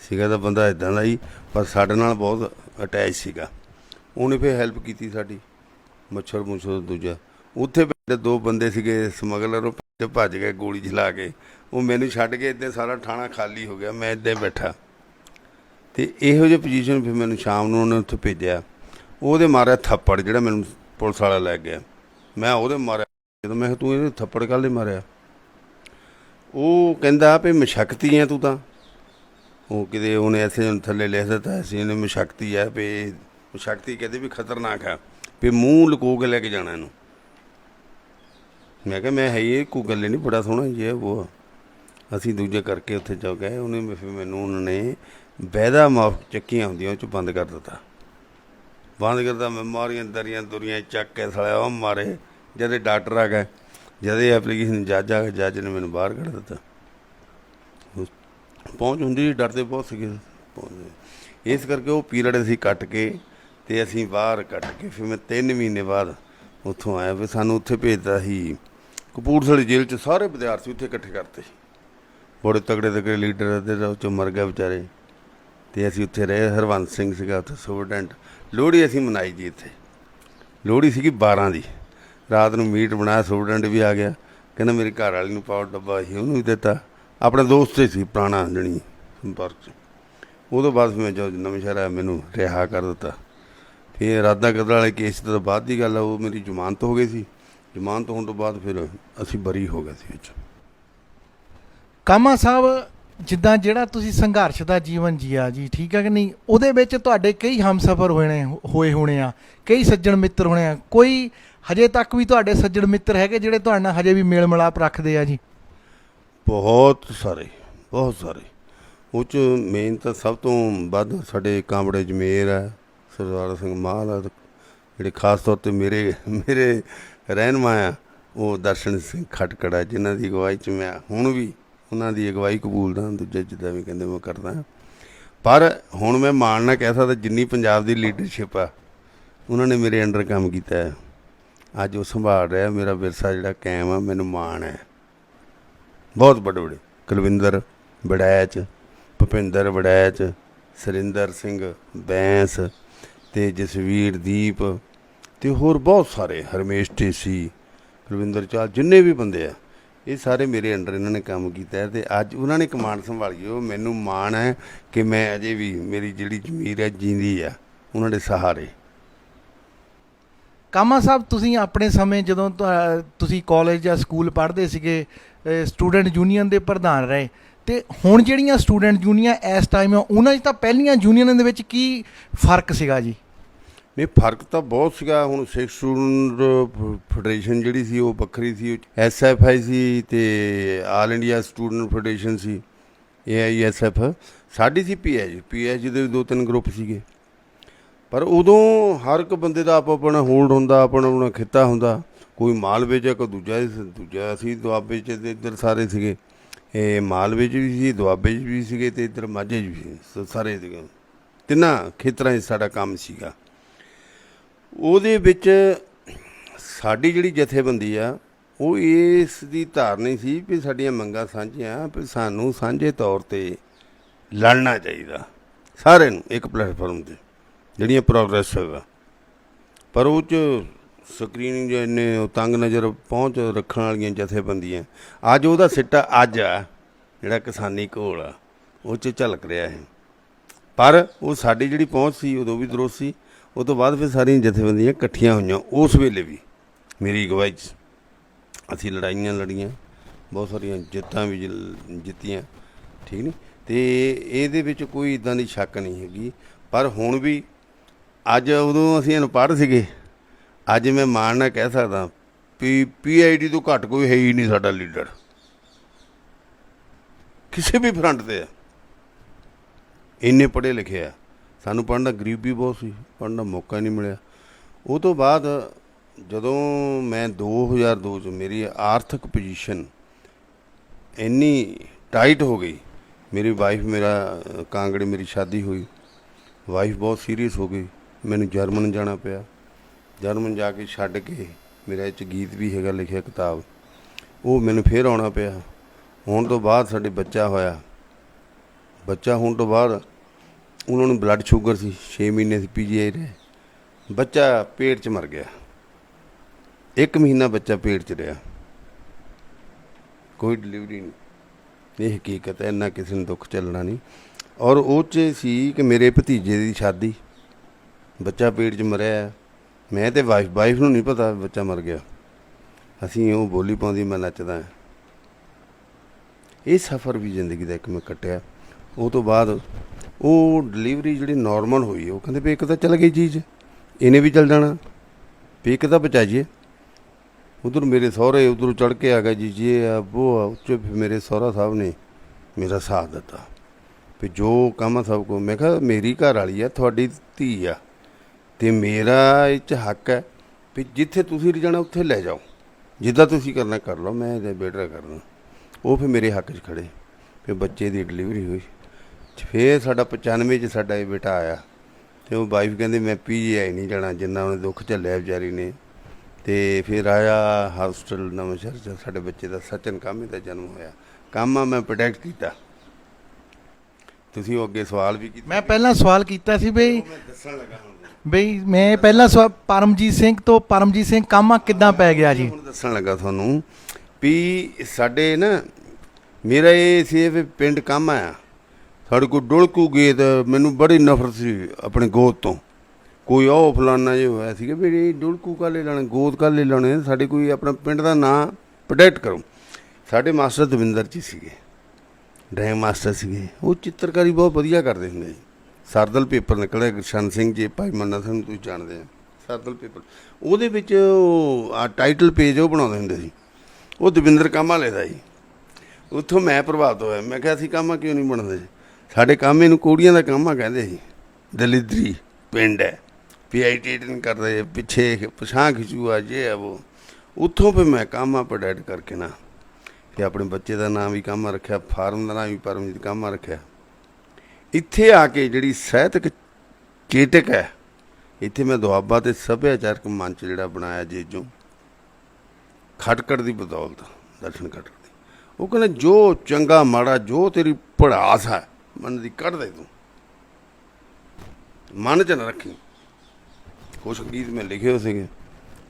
ਸੀਗਾ ਤਾਂ ਬੰਦਾ ਇੱਦਾਂ ਦਾ ਹੀ, ਪਰ ਸਾਡੇ ਨਾਲ ਬਹੁਤ ਅਟੈਚ ਸੀਗਾ। ਉਹਨੇ ਫਿਰ ਹੈਲਪ ਕੀਤੀ ਸਾਡੀ। ਮੱਛਰ ਦੂਜਾ ਉੱਥੇ 2 ਬੰਦੇ ਸੀਗੇ ਸਮਗਲਰ, ਉਹ ਭੱਜ ਗਏ ਗੋਲੀ ਚਲਾ ਕੇ। ਉਹ ਮੈਨੂੰ ਛੱਡ ਕੇ ਇੱਦਾਂ ਸਾਰਾ ਥਾਣਾ ਖਾਲੀ ਹੋ ਗਿਆ, ਮੈਂ ਇੱਦਾਂ ਬੈਠਾ। ਅਤੇ ਇਹੋ ਜਿਹੀ ਪੋਜੀਸ਼ਨ ਫਿਰ ਮੈਨੂੰ ਸ਼ਾਮ ਨੂੰ ਉਹਨੇ ਉੱਥੇ ਭੇਜਿਆ। ਉਹਦੇ ਮਾਰਿਆ ਥੱਪੜ, ਜਿਹੜਾ ਮੈਨੂੰ ਪੁਲਿਸ ਵਾਲਾ ਲੈ ਗਿਆ। ਮੈਂ ਉਹਦੇ ਮਾਰਿਆ। ਜਦੋਂ ਮੈਂ ਕਿਹਾ ਤੂੰ ਇਹਦੇ ਥੱਪੜ ਕਾਹਦੇ ਮਾਰਿਆ? ਉਹ ਕਹਿੰਦਾ ਵੀ ਮਸ਼ਕਤੀ ਹੈ ਤੂੰ ਤਾਂ। ਉਹ ਕਿਤੇ ਉਹਨੇ ਐਸੇ ਥੱਲੇ ਲਿਖ ਦਿੱਤਾ ਸੀ, ਇਹਨੇ ਮਸ਼ਕਤੀ ਹੈ ਵੀ, ਮਸ਼ਕਤੀ ਕਹਿੰਦੇ ਵੀ ਖਤਰਨਾਕ ਹੈ, ਵੀ ਮੂੰਹ ਲੁਕੋ ਕੇ ਲੈ ਕੇ ਜਾਣਾ ਇਹਨੂੰ। ਮੈਂ ਕਿਹਾ ਮੈਂ ਹੈ ਹੀ ਇਹ ਕੋਈ ਗੱਲ ਹੀ ਨਹੀਂ, ਬੜਾ ਸੋਹਣਾ ਜੀ ਹੈ ਉਹ। ਅਸੀਂ ਦੂਜੇ ਕਰਕੇ ਉੱਥੇ ਜਾ ਗਏ, ਉਹਨੇ ਫਿਰ ਮੈਨੂੰ ਉਹਨਾਂ ਨੇ ਬੈਦਾ ਮਾਫ ਚੱਕੀਆਂ ਹੁੰਦੀਆਂ ਉਹ 'ਚ ਬੰਦ ਕਰ ਦਿੱਤਾ। ਬੰਦ ਕਰਦਾ, ਮੈਂ ਮਾਰੀਆਂ ਦਰੀਆਂ ਦੁਰੀਆਂ ਚੱਕ ਕੇ ਸਾਲਿਆ ਉਹ ਮਾਰੇ। ਜਦ ਡਾਕਟਰ ਆ ਗਏ, ਜਦ ਇਹ ਐਪਲੀਕੇਸ਼ਨ ਜੱਜ ਆ ਗਿਆ, ਜੱਜ ਨੇ ਮੈਨੂੰ ਬਾਹਰ ਕੱਢ ਦਿੱਤਾ। ਪਹੁੰਚ ਹੁੰਦੀ, ਡਰਦੇ ਬਹੁਤ ਸੀਗੇ ਪਹੁੰਚ। ਇਸ ਕਰਕੇ ਉਹ ਪੀਰੀਅਡ ਅਸੀਂ ਕੱਟ ਕੇ ਅਤੇ ਅਸੀਂ ਬਾਹਰ ਕੱਟ ਕੇ ਫਿਰ ਮੈਂ 3 ਮਹੀਨੇ ਬਾਅਦ ਉੱਥੋਂ ਆਇਆ। ਫਿਰ ਸਾਨੂੰ ਉੱਥੇ ਭੇਜਦਾ ਸੀ ਕਪੂਰਥਲੇ ਜੇਲ੍ਹ 'ਚ। ਸਾਰੇ ਵਿਦਿਆਰਥੀ ਉੱਥੇ ਇਕੱਠੇ ਕਰਤੇ ਸੀ, ਬੜੇ ਤਗੜੇ ਤਗੜੇ ਲੀਡਰ ਦੇ, ਉਹ 'ਚੋਂ ਮਰ ਗਏ ਵਿਚਾਰੇ। ਅਤੇ ਅਸੀਂ ਉੱਥੇ ਰਹੇ। ਹਰਵੰਤ ਸਿੰਘ ਸੀਗਾ ਉੱਥੇ ਸੁਪਰਡੈਂਟ। ਲੋਹੜੀ ਅਸੀਂ ਮਨਾਈ ਜੀ ਇੱਥੇ। ਲੋਹੜੀ ਸੀਗੀ 12 ਦੀ, ਰਾਤ ਨੂੰ ਮੀਟ ਬਣਾਇਆ। ਸੁਪਰਡੈਂਟ ਵੀ ਆ ਗਿਆ, ਕਹਿੰਦਾ ਮੇਰੀ ਘਰ ਵਾਲੀ ਨੂੰ ਪਾਓ ਡੱਬਾ, ਅਸੀਂ ਉਹਨੂੰ ਵੀ ਦਿੱਤਾ। ਆਪਣਾ ਦੋਸਤ ਹੀ ਸੀ ਪੁਰਾਣਾ ਜਣੀ ਸੰਪਰਕ 'ਚ। ਉਹ ਤੋਂ ਬਾਅਦ ਮੈਂ ਜਦੋਂ ਨਵਾਂਸ਼ਹਿਰ ਆਇਆ ਮੈਨੂੰ ਰਿਹਾ ਕਰ ਦਿੱਤਾ। ਫਿਰ ਇਰਾਦਾ ਕਤਲ ਵਾਲੇ ਕੇਸ ਤੋਂ ਬਾਅਦ ਦੀ ਗੱਲ ਆ, ਉਹ ਮੇਰੀ ਜ਼ਮਾਨਤ ਹੋ ਗਈ ਸੀ। ਜ਼ਮਾਨਤ ਹੋਣ ਤੋਂ ਬਾਅਦ ਫਿਰ ਅਸੀਂ ਬਰੀ ਹੋ ਗਏ ਸੀ ਵਿੱਚ। ਕਾਮਾ ਸਾਹਿਬ, ਜਿੱਦਾਂ ਜਿਹੜਾ ਤੁਸੀਂ ਸੰਘਰਸ਼ ਦਾ ਜੀਵਨ ਜੀਆ ਜੀ, ਠੀਕ ਹੈ ਕਿ ਨਹੀਂ, ਉਹਦੇ ਵਿੱਚ ਤੁਹਾਡੇ ਕਈ ਹਮਸਫਰ ਹੋਏ ਹੋਣੇ ਆ, ਕਈ ਸੱਜਣ ਮਿੱਤਰ ਹੋਣੇ ਆ। ਕੋਈ ਹਜੇ ਤੱਕ ਵੀ ਤੁਹਾਡੇ ਸੱਜਣ ਮਿੱਤਰ ਹੈਗੇ ਜਿਹੜੇ ਤੁਹਾਡੇ ਨਾਲ ਹਜੇ ਵੀ ਮੇਲ ਮਿਲਾਪ ਰੱਖਦੇ ਆ ਜੀ? ਬਹੁਤ ਸਾਰੇ, ਬਹੁਤ ਸਾਰੇ। ਉਹ 'ਚ ਮੇਨ ਤਾਂ ਸਭ ਤੋਂ ਵੱਧ ਸਾਡੇ ਕਾਂਬੜੇ ਜਮੇਰ ਹੈ, ਸਰਦਾਰ ਸਿੰਘ ਮਾਲ ਆ, ਜਿਹੜੇ ਖਾਸ ਤੌਰ 'ਤੇ ਮੇਰੇ ਰਹਿਨੁਮਾ ਆ, ਉਹ ਦਰਸ਼ਨ ਸਿੰਘ ਖਟਕੜ ਹੈ, ਜਿਨ੍ਹਾਂ ਦੀ ਅਗਵਾਈ 'ਚ ਮੈਂ ਹੁਣ ਵੀ ਉਹਨਾਂ ਦੀ ਅਗਵਾਈ ਕਬੂਲਦਾ, ਦੂਜੇ ਜਿੱਦਾਂ ਵੀ ਕਹਿੰਦੇ ਮੈਂ ਕਰਦਾ। ਪਰ ਹੁਣ ਮੈਂ ਮਾਣ ਨਾਲ ਕਹਿ ਸਕਦਾ ਜਿੰਨੀ ਪੰਜਾਬ ਦੀ ਲੀਡਰਸ਼ਿਪ ਆ ਉਹਨਾਂ ਨੇ ਮੇਰੇ ਅੰਡਰ ਕੰਮ ਕੀਤਾ ਹੈ। ਅੱਜ ਉਹ ਸੰਭਾਲ ਰਿਹਾ ਮੇਰਾ ਵਿਰਸਾ ਜਿਹੜਾ ਕਾਇਮ ਆ, ਮੈਨੂੰ ਮਾਣ ਹੈ। ਬਹੁਤ ਵੱਡੇ ਵੱਡੇ ਕੁਲਵਿੰਦਰ ਵੜੈਚ, ਭੁਪਿੰਦਰ ਵੜੈਚ, ਸੁਰਿੰਦਰ ਸਿੰਘ ਬੈਂਸ ਅਤੇ ਜਸਵੀਰ ਦੀਪ ਅਤੇ ਹੋਰ ਬਹੁਤ ਸਾਰੇ, ਹਰਮੇਸ਼ ਢੇਸੀ, ਕੁਲਵਿੰਦਰ ਚਾਲ, ਜਿੰਨੇ ਵੀ ਬੰਦੇ ਆ, ਇਹ ਸਾਰੇ ਮੇਰੇ ਅੰਡਰ ਇਹਨਾਂ ਨੇ ਕੰਮ ਕੀਤਾ ਹੈ। ਅਤੇ ਅੱਜ ਉਹਨਾਂ ਨੇ ਕਮਾਂਡ ਸੰਭਾਲੀ। ਉਹ ਮੈਨੂੰ ਮਾਣ ਹੈ ਕਿ ਮੈਂ ਅਜੇ ਵੀ, ਮੇਰੀ ਜਿਹੜੀ ਜ਼ਮੀਰ ਹੈ ਜੀਂਦੀ ਆ ਉਹਨਾਂ ਦੇ ਸਹਾਰੇ। ਕਾਮਾ ਸਾਹਿਬ, ਤੁਸੀਂ ਆਪਣੇ ਸਮੇਂ ਜਦੋਂ ਤੁਸੀਂ ਕਾਲਜ ਜਾਂ ਸਕੂਲ ਪੜ੍ਹਦੇ ਸੀਗੇ, ਸਟੂਡੈਂਟ ਯੂਨੀਅਨ ਦੇ ਪ੍ਰਧਾਨ ਰਹੇ, ਅਤੇ ਹੁਣ ਜਿਹੜੀਆਂ ਸਟੂਡੈਂਟ ਯੂਨੀਅਨ ਇਸ ਟਾਈਮ ਆ, ਉਹਨਾਂ 'ਚ ਤਾਂ ਪਹਿਲੀਆਂ ਯੂਨੀਅਨਾਂ ਦੇ ਵਿੱਚ ਕੀ ਫਰਕ ਸੀਗਾ ਜੀ? ਨਹੀਂ, ਫਰਕ ਤਾਂ ਬਹੁਤ ਸੀਗਾ। ਹੁਣ ਸਿੱਖ ਸਟੂਡੈਂਟ ਫੈਡਰੇਸ਼ਨ ਜਿਹੜੀ ਸੀ ਉਹ ਵੱਖਰੀ ਸੀ, SFI ਸੀ, ਅਤੇ ਆਲ ਇੰਡੀਆ ਸਟੂਡੈਂਟ ਫੈਡਰੇਸ਼ਨ ਸੀ, AISF। ਸਾਡੀ ਸੀ PH ਦੇ 2-3 ਗਰੁੱਪ ਸੀਗੇ। ਪਰ ਉਦੋਂ ਹਰ ਇੱਕ ਬੰਦੇ ਦਾ ਆਪਣਾ ਹੋਲਡ ਹੁੰਦਾ, ਆਪਣਾ ਖਿੱਤਾ ਹੁੰਦਾ। ਕੋਈ ਮਾਲਵੇ 'ਚ, ਕੋਈ ਦੂਜਾ ਸੀ ਦੁਆਬੇ 'ਚ, ਅਤੇ ਇੱਧਰ ਸਾਰੇ ਸੀਗੇ। ਇਹ ਮਾਲਵੇ 'ਚ ਵੀ ਸੀ, ਦੁਆਬੇ 'ਚ ਵੀ ਸੀਗੇ, ਅਤੇ ਇੱਧਰ ਮਾਝੇ 'ਚ ਵੀ ਸੀ। ਸਾਰੇ ਸੀਗੇ, ਤਿੰਨਾਂ ਖੇਤਰਾਂ 'ਚ ਸਾਡਾ ਕੰਮ ਸੀਗਾ। ਉਹਦੇ ਵਿੱਚ ਸਾਡੀ ਜਿਹੜੀ ਜਥੇਬੰਦੀ ਆ ਉਹ ਇਸ ਦੀ ਧਾਰਨੀ ਸੀ ਵੀ ਸਾਡੀਆਂ ਮੰਗਾਂ ਸਾਂਝੀਆਂ, ਵੀ ਸਾਨੂੰ ਸਾਂਝੇ ਤੌਰ 'ਤੇ ਲੜਨਾ ਚਾਹੀਦਾ ਸਾਰਿਆਂ ਨੂੰ ਇੱਕ ਪਲੇਟਫਾਰਮ 'ਤੇ, ਜਿਹੜੀਆਂ ਪ੍ਰੋਗਰੈਸਿਵ ਆ। ਪਰ ਉਹ 'ਚ ਸਕਰੀਨਿੰਗ ਇੰਨੇ ਉਹ ਤੰਗ ਨਜ਼ਰ ਪਹੁੰਚ ਰੱਖਣ ਵਾਲੀਆਂ ਜਥੇਬੰਦੀਆਂ, ਅੱਜ ਉਹਦਾ ਸਿੱਟਾ ਅੱਜ ਆ ਜਿਹੜਾ ਕਿਸਾਨੀ ਘੋਲ ਆ ਉਹ 'ਚ ਝਲਕ ਰਿਹਾ ਹੈ। ਪਰ ਉਹ ਸਾਡੀ ਜਿਹੜੀ ਪਹੁੰਚ ਸੀ ਉਦੋਂ ਵੀ ਦਰੁਸਤ ਸੀ। ਉਹ ਤੋਂ ਬਾਅਦ ਫਿਰ ਸਾਰੀਆਂ ਜਥੇਬੰਦੀਆਂ ਇਕੱਠੀਆਂ ਹੋਈਆਂ। ਉਸ ਵੇਲੇ ਵੀ ਮੇਰੀ ਅਗਵਾਈ 'ਚ ਅਸੀਂ ਲੜਾਈਆਂ ਲੜੀਆਂ, ਬਹੁਤ ਸਾਰੀਆਂ ਜਿੱਤਾਂ ਵੀ ਜਿੱਤੀਆਂ, ਠੀਕ ਨਹੀਂ। ਅਤੇ ਇਹਦੇ ਵਿੱਚ ਕੋਈ ਇੱਦਾਂ ਦੀ ਸ਼ੱਕ ਨਹੀਂ ਹੈਗੀ। ਪਰ ਹੁਣ ਵੀ ਅੱਜ, ਉਦੋਂ ਅਸੀਂ ਅਨਪੜ੍ਹ ਸੀਗੇ, ਅੱਜ ਮੈਂ ਮਾਣ ਨਾਲ ਕਹਿ ਸਕਦਾ ਵੀ PID ਤੋਂ ਘੱਟ ਕੋਈ ਹੈ ਹੀ ਨਹੀਂ ਸਾਡਾ ਲੀਡਰ ਕਿਸੇ ਵੀ ਫਰੰਟ 'ਤੇ ਆ। ਇੰਨੇ ਪੜ੍ਹੇ ਲਿਖੇ ਆ। ਸਾਨੂੰ ਪੜ੍ਹਨ ਦਾ ਗਰੀਬੀ ਬਹੁਤ ਸੀ, ਪੜ੍ਹਨ ਦਾ ਮੌਕਾ ਨਹੀਂ ਮਿਲਿਆ। ਉਹ ਤੋਂ ਬਾਅਦ ਜਦੋਂ ਮੈਂ 2002 'ਚ ਮੇਰੀ ਆਰਥਿਕ ਪੋਜੀਸ਼ਨ ਇੰਨੀ ਟਾਈਟ ਹੋ ਗਈ, ਮੇਰੀ ਵਾਈਫ, ਮੇਰਾ ਕਾਂਗੜੇ ਮੇਰੀ ਸ਼ਾਦੀ ਹੋਈ, ਵਾਈਫ ਬਹੁਤ ਸੀਰੀਅਸ ਹੋ ਗਈ, ਮੈਨੂੰ ਜਰਮਨ ਜਾਣਾ ਪਿਆ। ਜਰਮਨ ਜਾ ਕੇ ਛੱਡ ਕੇ, ਮੇਰਾ ਇਹ 'ਚ ਗੀਤ ਵੀ ਹੈਗਾ ਲਿਖਿਆ ਕਿਤਾਬ, ਉਹ ਮੈਨੂੰ ਫਿਰ ਆਉਣਾ ਪਿਆ। ਹੋਣ ਤੋਂ ਬਾਅਦ ਸਾਡੇ ਬੱਚਾ ਹੋਇਆ। ਬੱਚਾ ਹੋਣ ਤੋਂ ਬਾਅਦ ਉਹਨਾਂ ਨੂੰ ਬਲੱਡ ਸ਼ੂਗਰ ਸੀ, 6 ਮਹੀਨੇ ਸੀ PGI ਰਹੇ। ਬੱਚਾ ਪੇਟ 'ਚ ਮਰ ਗਿਆ। 1 ਮਹੀਨਾ ਬੱਚਾ ਪੇਟ 'ਚ ਰਿਹਾ, ਕੋਈ ਡਿਲੀਵਰੀ ਨਹੀਂ। ਇਹ ਹਕੀਕਤ ਹੈ, ਇੰਨਾ ਕਿਸੇ ਨੂੰ ਦੁੱਖ ਝੱਲਣਾ ਨਹੀਂ। ਔਰ ਉਹ 'ਚ ਸੀ ਕਿ ਮੇਰੇ ਭਤੀਜੇ ਦੀ ਸ਼ਾਦੀ, ਬੱਚਾ ਪੇਟ 'ਚ ਮਰਿਆ। ਮੈਂ ਅਤੇ ਵਾਈਫ ਨੂੰ ਨਹੀਂ ਪਤਾ ਬੱਚਾ ਮਰ ਗਿਆ। ਅਸੀਂ ਉਹ ਬੋਲੀ ਪਾਉਂਦੀ, ਮੈਂ ਨੱਚਦਾ। ਇਹ ਸਫ਼ਰ ਵੀ ਜ਼ਿੰਦਗੀ ਦਾ ਇੱਕ ਮੈਂ ਕੱਟਿਆ। ਉਹ ਤੋਂ ਬਾਅਦ ਉਹ ਡਿਲੀਵਰੀ ਜਿਹੜੀ ਨੋਰਮਲ ਹੋਈ, ਉਹ ਕਹਿੰਦੇ ਵੀ ਇੱਕ ਤਾਂ ਚੱਲ ਗਈ ਚੀਜ਼, ਇਹਨੇ ਵੀ ਚੱਲ ਜਾਣਾ, ਵੀ ਇੱਕ ਤਾਂ ਬਚਾਈਏ। उधर मेरे सहुरे उधर चढ़ के आ गए जी ये आ वो आ उच्च फिर मेरे सहुरा साहब ने मेरा साथ दिता भी जो काम सब को मैं कहा मेरी घर वाली आ थोड़ी धी आ ते मेरा इस 'च हक है भी जिथे तुसीं जाना उत्थे लै जाओ जिद्दां तुसीं करना कर लो मैं बेटर करना। वो फिर मेरे हक 'च खड़े फिर बच्चे की डिलीवरी हुई फिर साडा 95 'च साडा ये बेटा आया तो वो वाइफ कहती मैं PGI नहीं जाना जिन्ना उन्हें दुख झल्लिया बेचारी ने। तो फिर आया हॉस्टल नवांशहर साडे बच्चे का सचिन कामे का जन्म होया कामा मैं प्रोटैक्ट किया। तुसीं अगे सवाल भी कीता मैं पहला सवाल किया सी बई मैं दस्सण लगा हुण ਬਈ ਮੈਂ ਪਹਿਲਾਂ ਸਵਾਲ ਪਰਮਜੀਤ ਸਿੰਘ ਤੋਂ ਪਰਮਜੀਤ ਸਿੰਘ ਕਾਮਾ ਕਿੱਦਾਂ ਪੈ ਗਿਆ ਜੀ? ਹੁਣ ਦੱਸਣ ਲੱਗਾ ਤੁਹਾਨੂੰ ਵੀ ਸਾਡੇ ਨਾ ਮੇਰਾ ਇਹ ਸੀ ਵੀ ਪਿੰਡ ਕਾਮਾ ਆ ਸਾਡੇ ਕੋਲ ਡੁਲਕੂ ਗੀਤ ਮੈਨੂੰ ਬੜੀ ਨਫ਼ਰਤ ਸੀ ਆਪਣੇ ਗੋਤ ਤੋਂ ਕੋਈ ਉਹ ਫਲਾਨਾ ਜਿਹਾ ਹੋਇਆ ਸੀਗਾ ਵੀ ਡੁਲਕੂ ਕਾਲੇ ਲਾਣੇ ਗੋਤ ਕਾਲੇ ਲਾਉਣੇ ਸਾਡੇ ਕੋਈ ਆਪਣਾ ਪਿੰਡ ਦਾ ਨਾਂ ਪ੍ਰੋਟੈਕਟ ਕਰੋ। ਸਾਡੇ ਮਾਸਟਰ ਦਵਿੰਦਰ ਜੀ ਸੀਗੇ ਡਰਾਇੰਗ ਮਾਸਟਰ ਸੀਗੇ ਉਹ ਚਿੱਤਰਕਾਰੀ ਬਹੁਤ ਵਧੀਆ ਕਰਦੇ ਹੁੰਦੇ ਸੀ। ਸਰਦਲ ਪੇਪਰ ਨਿਕਲਿਆ ਗੁਰਸ਼ਨ ਸਿੰਘ ਜੀ ਭਾਈ ਮੰਨਾ ਸਿੰਘ ਤੁਸੀਂ ਜਾਣਦੇ ਆ ਸਰਦਲ ਪੇਪਰ ਉਹਦੇ ਵਿੱਚ ਟਾਈਟਲ ਪੇਜ ਉਹ ਬਣਾਉਂਦੇ ਹੁੰਦੇ ਸੀ ਉਹ ਦਵਿੰਦਰ ਕਾਮਾ ਲਿਖਦਾ ਜੀ। ਉੱਥੋਂ ਮੈਂ ਪ੍ਰਭਾਵਿਤ ਹੋਇਆ ਮੈਂ ਕਿਹਾ ਅਸੀਂ ਕਾਮਾ ਕਿਉਂ ਨਹੀਂ ਬਣਾਉਂਦੇ ਸਾਡੇ ਕਾਮੇ ਨੂੰ ਕੋੜੀਆਂ ਦਾ ਕਾਮਾ ਕਹਿੰਦੇ ਸੀ ਦਲਿਦਰੀ ਪਿੰਡ ਹੈ PIT ਨਹੀਂ ਕਰਦੇ ਪਿੱਛੇ ਪਛਾਂ ਖਿਚੂਆ ਜੇ ਹੈ ਉਹ ਉੱਥੋਂ ਫਿਰ ਮੈਂ ਕਾਮਾ ਪ੍ਰੋਡਕਟ ਕਰਕੇ ਨਾ ਤੇ ਆਪਣੇ ਬੱਚੇ ਦਾ ਨਾਮ ਵੀ ਕਾਮਾ ਰੱਖਿਆ ਫਾਰਮ ਦਾ ਨਾਮ ਵੀ ਪਰਮਜੀਤ ਕਾਮਾ ਰੱਖਿਆ। ਇੱਥੇ ਆ ਕੇ ਜਿਹੜੀ ਸਾਹਿਤਕ ਚੇਤਕ ਹੈ ਇੱਥੇ ਮੈਂ ਦੁਆਬਾ ਤੇ ਸੱਭਿਆਚਾਰਕ ਮੰਚ ਜਿਹੜਾ ਬਣਾਇਆ ਜੇਜੋਂ ਖਟਕੜ ਦੀ ਬਦੌਲਤ ਦਰਸ਼ਨ ਖਟਕੜ ਦੀ ਉਹ ਕਹਿੰਦਾ ਜੋ ਚੰਗਾ ਮਾੜਾ ਜੋ ਤੇਰੀ ਪੜਾਸ ਹੈ ਮਨ ਦੀ ਕੱਢ ਦੇ ਤੂੰ ਮਨ 'ਚ ਨਾ ਰੱਖੀ। ਕੁਛ ਗੀਤ ਮੈਂ ਲਿਖੇ ਹੋ ਸੀਗੇ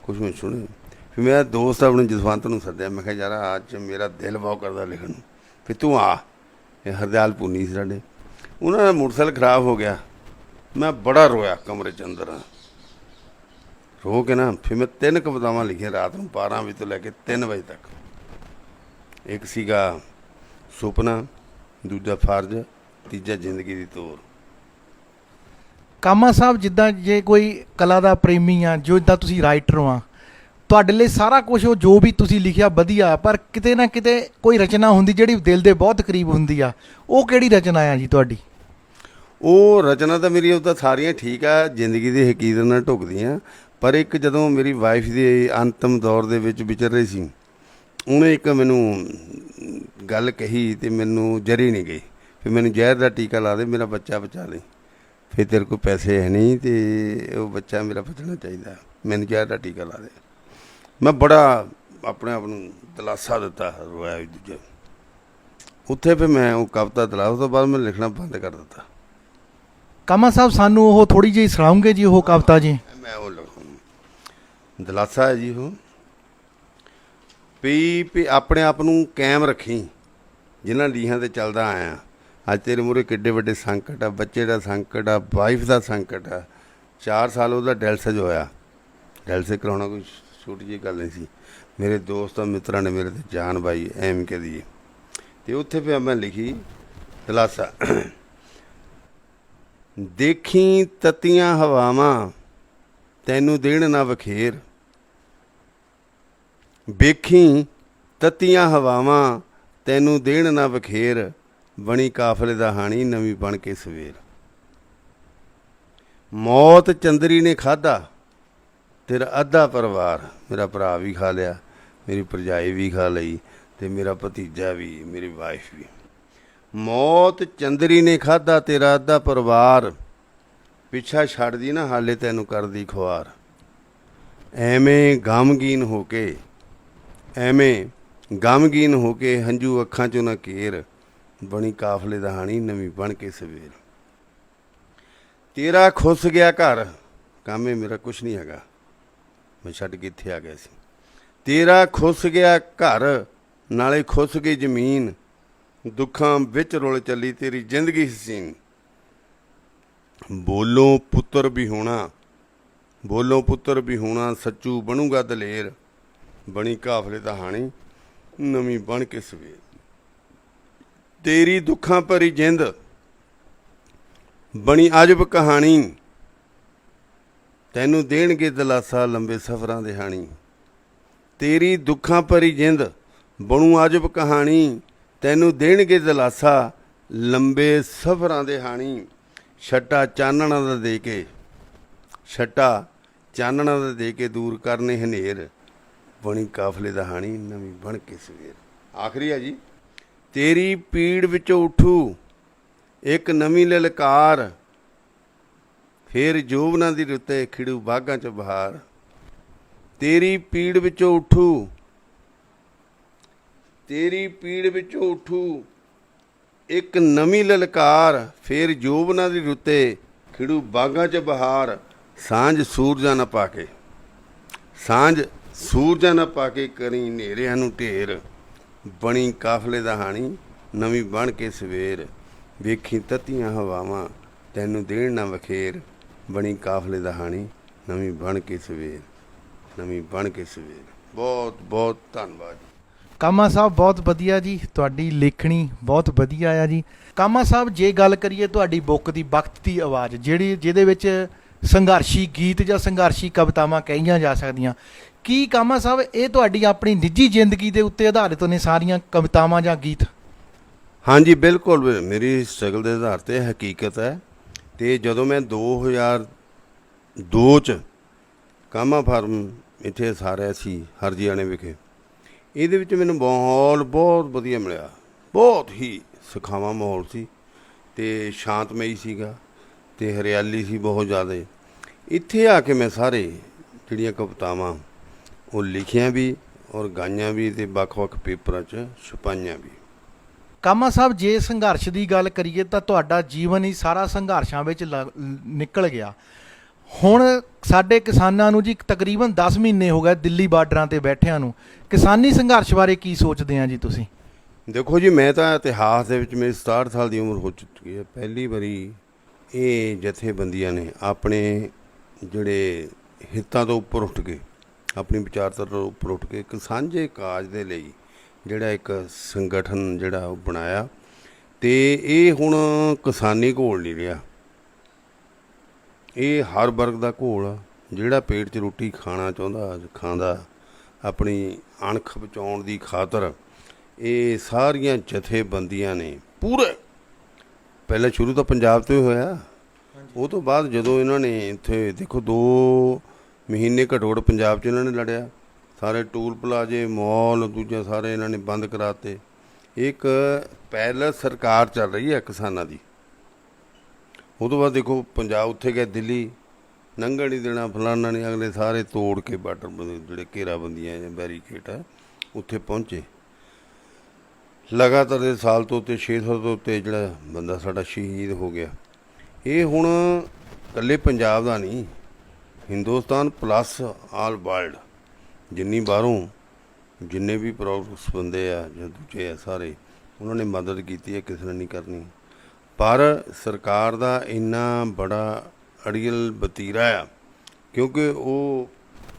ਕੁਛ ਮੈਂ ਸੁਣੇ ਫਿਰ ਮੇਰਾ ਦੋਸਤ ਆਪਣੇ ਜਸਵੰਤ ਨੂੰ ਸੱਦਿਆ ਮੈਂ ਕਿਹਾ ਯਾਰ ਅੱਜ ਮੇਰਾ ਦਿਲ ਬਹੁਤ ਕਰਦਾ ਲਿਖਣ ਨੂੰ ਫਿਰ ਤੂੰ ਆ ਇਹ ਹਰਦਿਆਲ ਭੂਨੀ ਸੀ ਸਾਡੇ ਉਹਨਾਂ ਦਾ ਮੋਟਰਸਾਈਕਲ ਖਰਾਬ ਹੋ ਗਿਆ ਮੈਂ ਬੜਾ ਰੋਇਆ ਕਮਰੇ 'ਚ ਅੰਦਰ ਰੋ ਕੇ ਨਾ ਫਿਰ ਮੈਂ 3 ਕਵਿਤਾਵਾਂ ਲਿਖੀਆਂ ਰਾਤ ਨੂੰ 12 ਵਜੇ ਤੋਂ ਲੈ ਕੇ 3 ਵਜੇ ਤੱਕ। ਇੱਕ ਸੀਗਾ ਸੁਪਨਾ ਦੂਜਾ ਫਰਜ਼ ਤੀਜਾ ਜ਼ਿੰਦਗੀ ਦੀ ਤੋਰ। ਕਾਮਾ ਸਾਹਿਬ ਜਿੱਦਾਂ ਜੇ ਕੋਈ ਕਲਾ ਦਾ ਪ੍ਰੇਮੀ ਆ ਜੋ ਇੱਦਾਂ ਤੁਸੀਂ ਰਾਈਟਰ ਆ ਤੁਹਾਡੇ ਲਈ ਸਾਰਾ ਕੁਝ ਉਹ ਜੋ ਵੀ ਤੁਸੀਂ ਲਿਖਿਆ ਵਧੀਆ ਪਰ ਕਿਤੇ ਨਾ ਕਿਤੇ ਕੋਈ ਰਚਨਾ ਹੁੰਦੀ ਜਿਹੜੀ ਦਿਲ ਦੇ ਬਹੁਤ ਕਰੀਬ ਹੁੰਦੀ ਆ ਉਹ ਕਿਹੜੀ ਰਚਨਾ ਆ ਜੀ ਤੁਹਾਡੀ? ਉਹ ਰਚਨਾ ਤਾਂ ਮੇਰੀ ਉਹ ਤਾਂ ਸਾਰੀਆਂ ਠੀਕ ਆ ਜ਼ਿੰਦਗੀ ਦੀ ਹਕੀਕਤ ਨਾਲ ਢੁਕਦੀਆਂ ਪਰ ਇੱਕ ਜਦੋਂ ਮੇਰੀ ਵਾਈਫ ਦੇ ਅੰਤਮ ਦੌਰ ਦੇ ਵਿੱਚ ਵਿਚਰ ਰਹੀ ਸੀ ਉਹਨੇ ਇੱਕ ਮੈਨੂੰ ਗੱਲ ਕਹੀ ਤੇ ਮੈਨੂੰ ਜਰੀ ਨਹੀਂ ਗਈ ਫਿਰ ਮੈਨੂੰ ਜ਼ਹਿਰ ਦਾ ਟੀਕਾ ਲਾ ਦੇ ਮੇਰਾ ਬੱਚਾ ਬਚਾ ਲਈ ਫਿਰ ਤੇਰੇ ਕੋਲ ਪੈਸੇ ਹੈ ਨਹੀਂ ਤੇ ਉਹ ਬੱਚਾ ਮੇਰਾ ਬਚਣਾ ਚਾਹੀਦਾ ਮੈਨੂੰ ਜ਼ਹਿਰ ਦਾ ਟੀਕਾ ਲਾ ਦੇ। ਮੈਂ ਬੜਾ ਆਪਣੇ ਆਪ ਨੂੰ ਦਿਲਾਸਾ ਦਿੱਤਾ ਰੋਇਆ ਵੀ ਦੂਜਾ ਉੱਥੇ ਫਿਰ ਮੈਂ ਉਹ ਕਵਿਤਾ ਦਿਲਾ ਉਸ ਤੋਂ ਬਾਅਦ ਮੈਂ ਲਿਖਣਾ ਬੰਦ ਕਰ ਦਿੱਤਾ। ਕਾਮਾ ਸਾਹਿਬ ਸਾਨੂੰ ਉਹ ਥੋੜੀ ਜਿਹੀ ਸੁਣਾਉਂਗੇ ਜੀ ਉਹ ਕਵਿਤਾ ਜੀ? ਮੈਂ ਉਹ ਲਿਖਾਂ ਦਿਲਾਸਾ ਹੈ ਜੀ ਉਹ ਵੀ ਆਪਣੇ ਆਪ ਨੂੰ ਕਾਇਮ ਰੱਖੀ ਜਿਨ੍ਹਾਂ ਲੀਹਾਂ 'ਤੇ ਚੱਲਦਾ ਆਇਆ। ਅੱਜ ਤੇਰੇ ਮੂਹਰੇ ਕਿੱਡੇ ਵੱਡੇ ਸੰਕਟ ਆ ਬੱਚੇ ਦਾ ਸੰਕਟ ਆ ਵਾਈਫ ਦਾ ਸੰਕਟ ਆ 4 ਸਾਲ ਉਹਦਾ ਡਾਇਲਸਿਸ ਹੋਇਆ ਡਾਇਲਸਿਸ ਕਰਾਉਣਾ ਕੋਈ ਛੋਟੀ ਜਿਹੀ ਗੱਲ ਨਹੀਂ ਸੀ। ਮੇਰੇ ਦੋਸਤਾਂ ਮਿੱਤਰਾਂ ਨੇ ਮੇਰੇ 'ਤੇ ਜਾਨ ਪਾਈ ਐਵੇਂ ਕਹਦੀ ਅਤੇ ਉੱਥੇ ਫਿਰ ਮੈਂ ਲਿਖੀ ਦਿਲਾਸਾ ਦੇਖੀ ਤੱਤੀਆਂ ਹਵਾਵਾਂ ਤੈਨੂੰ ਦੇਣ ਨਾ ਵਖੇਰ ਵੇਖੀ ਤੱਤੀਆਂ ਹਵਾਵਾਂ ਤੈਨੂੰ ਦੇਣ ਨਾ ਵਖੇਰ ਬਣੀ ਕਾਫਲੇ ਦਾ ਹਾਣੀ ਨਵੀਂ ਬਣ ਕੇ ਸਵੇਰ ਮੌਤ ਚੰਦਰੀ ਨੇ ਖਾਧਾ ਤੇਰਾ ਅੱਧਾ ਪਰਿਵਾਰ ਮੇਰਾ ਭਰਾ ਵੀ ਖਾ ਲਿਆ ਮੇਰੀ ਭਰਜਾਈ ਵੀ ਖਾ ਲਈ ਅਤੇ ਮੇਰਾ ਭਤੀਜਾ ਵੀ ਮੇਰੀ ਵਾਈਫ ਵੀ। ਮੌਤ ਚੰਦਰੀ ਨੇ ਖਾਧਾ ਤੇਰਾ ਅੱਧਾ ਪਰਿਵਾਰ ਪਿੱਛਾ ਛੱਡਦੀ ਨਾ ਹਾਲੇ ਤੈਨੂੰ ਕਰਦੀ ਖੁਆਰ ਐਵੇਂ ਗਮਗੀਨ ਹੋ ਕੇ ਹੰਝੂ ਅੱਖਾਂ 'ਚੋਂ ਨਾ ਘੇਰ ਬਣੀ ਕਾਫਲੇ ਦਾ ਹਾਣੀ ਨਵੀਂ ਬਣ ਕੇ ਸਵੇਰ। ਤੇਰਾ ਖੁੱਸ ਗਿਆ ਘਰ ਕਾਮੇ ਮੇਰਾ ਕੁਛ ਨਹੀਂ ਹੈਗਾ ਮੈਂ ਛੱਡ ਕੇ ਇੱਥੇ ਆ ਗਿਆ ਸੀ। ਤੇਰਾ ਖੁੱਸ ਗਿਆ ਘਰ ਨਾਲੇ ਖੁੱਸ ਗਈ ਜ਼ਮੀਨ ਦੁੱਖਾਂ ਵਿੱਚ ਰੁਲ ਚੱਲੀ ਤੇਰੀ ਜ਼ਿੰਦਗੀ ਹਸੀਨ। ਬੋਲੋਂ ਪੁੱਤਰ ਵੀ ਹੋਣਾ ਸੱਚੂ ਬਣੂਗਾ ਦਲੇਰ ਬਣੀ ਕਾਫਲੇ ਦਾ ਹਾਣੀ ਨਵੀਂ ਬਣ ਕੇ ਸਵੇਰ। ਤੇਰੀ ਦੁੱਖਾਂ ਭਰੀ ਜਿੰਦ ਬਣੀ ਅਜਬ ਕਹਾਣੀ ਤੈਨੂੰ ਦੇਣਗੇ ਦਿਲਾਸਾ ਲੰਬੇ ਸਫ਼ਰਾਂ ਦੇ ਹਾਣੀ। ਤੇਰੀ ਦੁੱਖਾਂ ਭਰੀ ਜਿੰਦ ਬਣੂ ਅਜਬ ਕਹਾਣੀ, ਤੈਨੂੰ ਦੇਣਗੇ ਦਿਲਾਸਾ ਲੰਬੇ ਸਫ਼ਰਾਂ ਦੇ ਹਾਣੀ। ਛੱਟਾ ਚਾਨਣਾ ਦਾ ਦੇ ਕੇ, ਛੱਟਾ ਚਾਨਣਾ ਦਾ ਦੇ ਕੇ ਦੂਰ ਕਰਨੇ ਹਨੇਰ, ਬਣੀ ਕਾਫਲੇ ਦਾ ਹਾਣੀ ਨਵੀਂ ਬਣ ਕੇ ਸਵੇਰ। ਆਖਰੀ ਹੈ ਜੀ। ਤੇਰੀ ਪੀੜ ਵਿੱਚੋਂ ਉੱਠੂ ਇੱਕ ਨਵੀਂ ਲਲਕਾਰ, ਫੇਰ ਜੋਬਨਾਂ ਦੀ ਰੁੱਤੇ ਖਿੜੂ ਬਾਗਾਂ 'ਚ ਬਹਾਰ। ਤੇਰੀ ਪੀੜ ਵਿੱਚੋਂ ਉੱਠੂ, ਤੇਰੀ ਪੀੜ ਵਿੱਚੋਂ ਉੱਠੂ ਇੱਕ ਨਵੀਂ ਲਲਕਾਰ, ਫੇਰ ਜੋਬਨਾਂ ਦੀ ਰੁੱਤੇ ਖਿੜੂ ਬਾਗਾਂ 'ਚ ਬਹਾਰ। ਸਾਂਝ ਸੂਰਜਾਂ ਨਾ ਪਾ ਕੇ, ਸਾਂਝ ਸੂਰਜਾਂ ਨਾ ਪਾ ਕੇ ਕਰੀ ਹਨੇਰਿਆਂ ਨੂੰ ਢੇਰ, ਬਣੀ ਕਾਫਲੇ ਦਾ ਹਾਣੀ ਨਵੀਂ ਬਣ ਕੇ ਸਵੇਰ। ਵੇਖੀ ਤੱਤੀਆਂ ਹਵਾਵਾਂ ਤੈਨੂੰ ਦੇਣ ਨਾ ਵਖੇਰ, ਬਣੀ ਕਾਫਲੇ ਦਾ ਹਾਣੀ ਨਵੀਂ ਬਣ ਕੇ ਸਵੇਰ, ਨਵੀਂ ਬਣ ਕੇ ਸਵੇਰ। ਬਹੁਤ ਬਹੁਤ ਧੰਨਵਾਦ। ਕਾਮਾ ਸਾਹਿਬ ਬਹੁਤ ਵਧੀਆ ਜੀ, ਤੁਹਾਡੀ ਲੇਖਣੀ ਬਹੁਤ ਵਧੀਆ ਆ ਜੀ। ਕਾਮਾ ਸਾਹਿਬ ਜੇ ਗੱਲ ਕਰੀਏ ਤੁਹਾਡੀ ਬੁੱਕ ਦੀ ਵਕਤ ਦੀ ਆਵਾਜ਼, ਜਿਹਦੇ ਵਿੱਚ ਸੰਘਰਸ਼ੀ ਗੀਤ ਜਾਂ ਸੰਘਰਸ਼ੀ ਕਵਿਤਾਵਾਂ ਕਹੀਆਂ ਜਾ ਸਕਦੀਆਂ, ਕੀ ਕਾਮਾ ਸਾਹਿਬ ਇਹ ਤੁਹਾਡੀ ਆਪਣੀ ਨਿੱਜੀ ਜ਼ਿੰਦਗੀ ਦੇ ਉੱਤੇ ਆਧਾਰਿਤ ਨੇ ਸਾਰੀਆਂ ਕਵਿਤਾਵਾਂ ਜਾਂ ਗੀਤ? ਹਾਂਜੀ ਬਿਲਕੁਲ, ਮੇਰੀ ਸਟਰਗਲ ਦੇ ਆਧਾਰ 'ਤੇ ਹਕੀਕਤ ਹੈ। ਅਤੇ ਜਦੋਂ ਮੈਂ 2002 'ਚ ਕਾਮਾ ਫਾਰਮ ਇੱਥੇ ਸਾਰਿਆ ਸੀ ਹਰਜੀਆਣੇ ਵਿਖੇ, ਇਹਦੇ ਵਿੱਚ ਮੈਨੂੰ ਮਾਹੌਲ ਬਹੁਤ ਵਧੀਆ ਮਿਲਿਆ, ਬਹੁਤ ਹੀ ਸੁਖਾਵਾਂ ਮਾਹੌਲ ਸੀ ਅਤੇ ਸ਼ਾਂਤਮਈ ਸੀਗਾ ਅਤੇ ਹਰਿਆਲੀ ਸੀ ਬਹੁਤ ਜ਼ਿਆਦਾ। ਇੱਥੇ ਆ ਕੇ ਮੈਂ ਸਾਰੇ ਜਿਹੜੀਆਂ ਕਵਿਤਾਵਾਂ ਉਹ ਲਿਖੀਆਂ ਵੀ ਔਰ ਗਾਈਆਂ ਵੀ ਅਤੇ ਵੱਖ-ਵੱਖ ਪੇਪਰਾਂ 'ਚ ਛਪਾਈਆਂ ਵੀ। ਕਾਮਾ ਸਾਹਿਬ ਜੇ ਸੰਘਰਸ਼ ਦੀ ਗੱਲ ਕਰੀਏ ਤਾਂ ਤੁਹਾਡਾ ਜੀਵਨ ਹੀ ਸਾਰਾ ਸੰਘਰਸ਼ਾਂ ਵਿੱਚ ਨਿਕਲ ਗਿਆ। ਹੁਣ ਸਾਡੇ ਕਿਸਾਨਾਂ ਨੂੰ ਜੀ ਤਕਰੀਬਨ 10 ਮਹੀਨੇ ਹੋ ਗਏ ਦਿੱਲੀ ਬਾਰਡਰਾਂ 'ਤੇ ਬੈਠਿਆਂ ਨੂੰ, ਕਿਸਾਨੀ ਸੰਘਰਸ਼ ਬਾਰੇ ਕੀ ਸੋਚਦੇ ਆ ਜੀ ਤੁਸੀਂ? ਦੇਖੋ ਜੀ, ਮੈਂ ਤਾਂ ਇਤਿਹਾਸ ਦੇ ਵਿੱਚ ਮੇਰੀ 67 ਸਾਲ ਦੀ ਉਮਰ ਹੋ ਚੁੱਕੀ ਹੈ। ਪਹਿਲੀ ਵਾਰੀ ਇਹ ਜਥੇਬੰਦੀਆਂ ਨੇ ਆਪਣੇ ਜਿਹੜੇ ਹਿੱਤਾਂ ਤੋਂ ਉੱਪਰ ਉੱਠ ਕੇ, ਆਪਣੀ ਵਿਚਾਰਧਾਰਾ ਤੋਂ ਉੱਪਰ ਉੱਠ ਕੇ ਇੱਕ ਸਾਂਝੇ ਕਾਜ ਦੇ ਲਈ ਜਿਹੜਾ ਇੱਕ ਸੰਗਠਨ ਜਿਹੜਾ ਉਹ ਬਣਾਇਆ, ਅਤੇ ਇਹ ਹੁਣ ਕਿਸਾਨੀ ਘੋਲ ਨਹੀਂ ਰਿਹਾ, ਇਹ ਹਰ ਵਰਗ ਦਾ ਘੋਲ ਆ। ਜਿਹੜਾ ਪੇਟ 'ਚ ਰੋਟੀ ਖਾਣਾ ਚਾਹੁੰਦਾ ਖਾਂਦਾ, ਆਪਣੀ ਅਣਖ ਬਚਾਉਣ ਦੀ ਖਾਤਰ ਇਹ ਸਾਰੀਆਂ ਜਥੇਬੰਦੀਆਂ ਨੇ ਪੂਰੇ, ਪਹਿਲਾਂ ਸ਼ੁਰੂ ਤਾਂ ਪੰਜਾਬ ਤੋਂ ਹੀ ਹੋਇਆ, ਉਹ ਤੋਂ ਬਾਅਦ ਜਦੋਂ ਇਹਨਾਂ ਨੇ ਇੱਥੇ ਦੇਖੋ 2 ਮਹੀਨੇ ਘੱਟੋ-ਘੱਟ ਪੰਜਾਬ 'ਚ ਇਹਨਾਂ ਨੇ ਲੜਿਆ, ਸਾਰੇ ਟੂਲ ਪਲਾਜੇ ਮੌਲ ਦੂਜੇ ਸਾਰੇ ਇਹਨਾਂ ਨੇ ਬੰਦ ਕਰਾਤੇ। ਇੱਕ ਪੈਰਲਲ ਸਰਕਾਰ ਚੱਲ ਰਹੀ ਹੈ ਕਿਸਾਨਾਂ ਦੀ। ਉਹ ਤੋਂ ਬਾਅਦ ਦੇਖੋ ਪੰਜਾਬ ਉੱਥੇ ਗਏ, ਦਿੱਲੀ ਲੰਘਣ ਨਹੀਂ ਦੇਣਾ, ਫਲਾਨਾ ਨਹੀਂ, ਅਗਲੇ ਸਾਰੇ ਤੋੜ ਕੇ ਬਾਰਡਰ ਜਿਹੜੇ ਘੇਰਾਬੰਦੀਆਂ ਜਾਂ ਬੈਰੀਕੇਡ ਹੈ ਉੱਥੇ ਪਹੁੰਚੇ। ਲਗਾਤਾਰ ਦੇ ਸਾਲ ਤੋਂ ਉੱਤੇ 600 ਤੋਂ ਉੱਤੇ ਜਿਹੜਾ ਬੰਦਾ ਸਾਡਾ ਸ਼ਹੀਦ ਹੋ ਗਿਆ। ਇਹ ਹੁਣ ਇਕੱਲੇ ਪੰਜਾਬ ਦਾ ਨਹੀਂ, ਹਿੰਦੁਸਤਾਨ ਪਲੱਸ ਆਲ ਵਰਲਡ, ਜਿੰਨੀ ਬਾਹਰੋਂ ਜਿੰਨੇ ਵੀ ਪ੍ਰੋਡਕਟਸ ਬੰਦੇ ਆ ਜਾਂ ਦੂਜੇ ਆ ਸਾਰੇ, ਉਹਨਾਂ ਨੇ ਮਦਦ ਕੀਤੀ ਹੈ, ਕਿਸੇ ਨੇ ਨਹੀਂ ਕਰਨੀ। ਪਰ ਸਰਕਾਰ ਦਾ ਇੰਨਾ ਬੜਾ ਅੜੀਅਲ ਵਤੀਰਾ ਆ, ਕਿਉਂਕਿ ਉਹ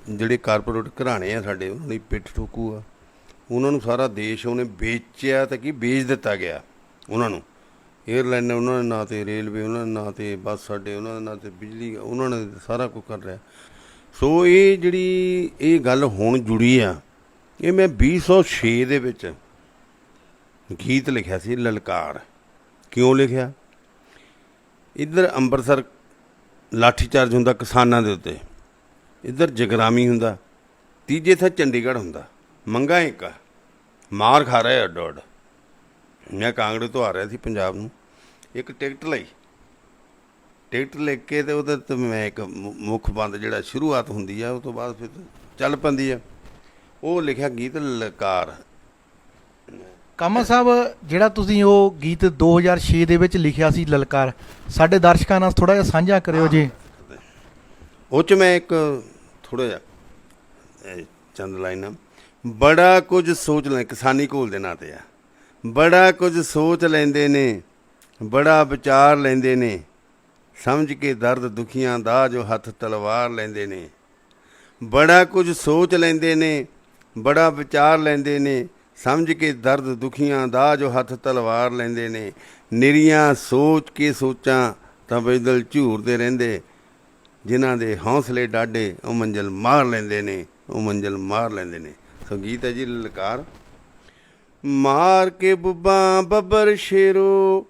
ਜਿਹੜੇ ਕਾਰਪੋਰੇਟ ਘਰਾਣੇ ਆ ਸਾਡੇ, ਉਹਨਾਂ ਦੀ ਪਿੱਠ ਠੋਕੂ ਆ। ਉਹਨਾਂ ਨੂੰ ਸਾਰਾ ਦੇਸ਼ ਉਹਨੇ ਵੇਚਿਆ ਤਾਂ ਕੀ ਵੇਚ ਦਿੱਤਾ ਗਿਆ ਉਹਨਾਂ ਨੂੰ। ਏਅਰਲਾਈਨ ਉਹਨਾਂ ਦੇ ਨਾਂ 'ਤੇ, ਰੇਲਵੇ ਉਹਨਾਂ ਦੇ ਨਾਂ 'ਤੇ, ਬੱਸ ਸਾਡੇ ਉਹਨਾਂ ਦੇ ਨਾਂ 'ਤੇ, ਬਿਜਲੀ ਉਹਨਾਂ ਨੇ ਸਾਰਾ ਕੁਝ ਕਰ ਰਿਹਾ। ਸੋ ਇਹ ਜਿਹੜੀ ਇਹ ਗੱਲ ਹੁਣ ਜੁੜੀ ਆ, ਇਹ ਮੈਂ 2006 ਦੇ ਵਿੱਚ ਗੀਤ ਲਿਖਿਆ ਸੀ ਲਲਕਾਰ। ਕਿਉਂ ਲਿਖਿਆ? ਇੱਧਰ ਅੰਮ੍ਰਿਤਸਰ ਲਾਠੀਚਾਰਜ ਹੁੰਦਾ ਕਿਸਾਨਾਂ ਦੇ ਉੱਤੇ, ਇੱਧਰ ਜਗਰਾਮੀ ਹੁੰਦਾ, ਤੀਜੇ ਥਾਂ ਚੰਡੀਗੜ੍ਹ ਹੁੰਦਾ। ਮੰਗਾ ਇੱਕ ਆ, ਮਾਰ ਖਾ ਰਿਹਾ ਅੱਡੋ ਅੱਡ। ਮੈਂ ਕਾਂਗੜੇ ਤੋਂ ਆ ਰਿਹਾ ਸੀ ਪੰਜਾਬ ਨੂੰ, ਇੱਕ ਟਿਕਟ ਲਈ, ਟਿਕਟ ਲੈ ਕੇ ਅਤੇ ਉਹਦੇ 'ਤੇ ਮੈਂ ਇੱਕ ਮੁੱਖ ਬੰਦ ਜਿਹੜਾ ਸ਼ੁਰੂਆਤ ਹੁੰਦੀ ਆ, ਉਹ ਤੋਂ ਬਾਅਦ ਫਿਰ ਚੱਲ ਪੈਂਦੀ ਆ, ਉਹ ਲਿਖਿਆ ਗੀਤ ਲਲਕਾਰ। ਕਾਮਾ ਸਾਹਿਬ ਜਿਹੜਾ ਤੁਸੀਂ ਉਹ ਗੀਤ 2006 ਦੇ ਵਿੱਚ ਲਿਖਿਆ ਸੀ ਲਲਕਾਰ, ਸਾਡੇ ਦਰਸ਼ਕਾਂ ਨਾਲ ਥੋੜ੍ਹਾ ਜਿਹਾ ਸਾਂਝਾ ਕਰਿਓ ਜੀ। ਉਹ 'ਚ ਮੈਂ ਇੱਕ ਥੋੜ੍ਹਾ ਜਿਹਾ ਚੰਦ ਲਾਈਨਾਂ, ਬੜਾ ਕੁਝ ਸੋਚ ਲੈ, ਕਿਸਾਨੀ ਘੋਲ ਦੇ ਨਾਂ 'ਤੇ ਆ। ਬੜਾ ਕੁਝ ਸੋਚ ਲੈਂਦੇ ਨੇ, ਬੜਾ ਵਿਚਾਰ ਲੈਂਦੇ ਨੇ, ਸਮਝ ਕੇ ਦਰਦ ਦੁਖੀਆਂ ਦਾ ਜੋ ਹੱਥ ਤਲਵਾਰ ਲੈਂਦੇ ਨੇ। ਬੜਾ ਕੁਝ ਸੋਚ ਲੈਂਦੇ ਨੇ, ਬੜਾ ਵਿਚਾਰ ਲੈਂਦੇ ਨੇ, ਸਮਝ ਕੇ ਦਰਦ ਦੁਖੀਆਂ ਦਾ ਜੋ ਹੱਥ ਤਲਵਾਰ ਲੈਂਦੇ ਨੇ। ਨਿਰੀਆਂ ਸੋਚ ਕੇ ਸੋਚਾਂ ਤਾਂ ਬਦਲ ਝੂਰਦੇ ਰਹਿੰਦੇ, ਜਿਨ੍ਹਾਂ ਦੇ ਹੌਸਲੇ ਡਾਢੇ ਉਹ ਮੰਜ਼ਿਲ ਮਾਰ ਲੈਂਦੇ ਨੇ, ਉਹ ਮੰਜ਼ਿਲ ਮਾਰ ਲੈਂਦੇ ਨੇ। ਸੰਗੀਤ ਹੈ ਜੀ ਲਲਕਾਰ। ਮਾਰ ਕੇ ਬੁੱਬਾਂ ਬੱਬਰ ਸ਼ੇਰੋ,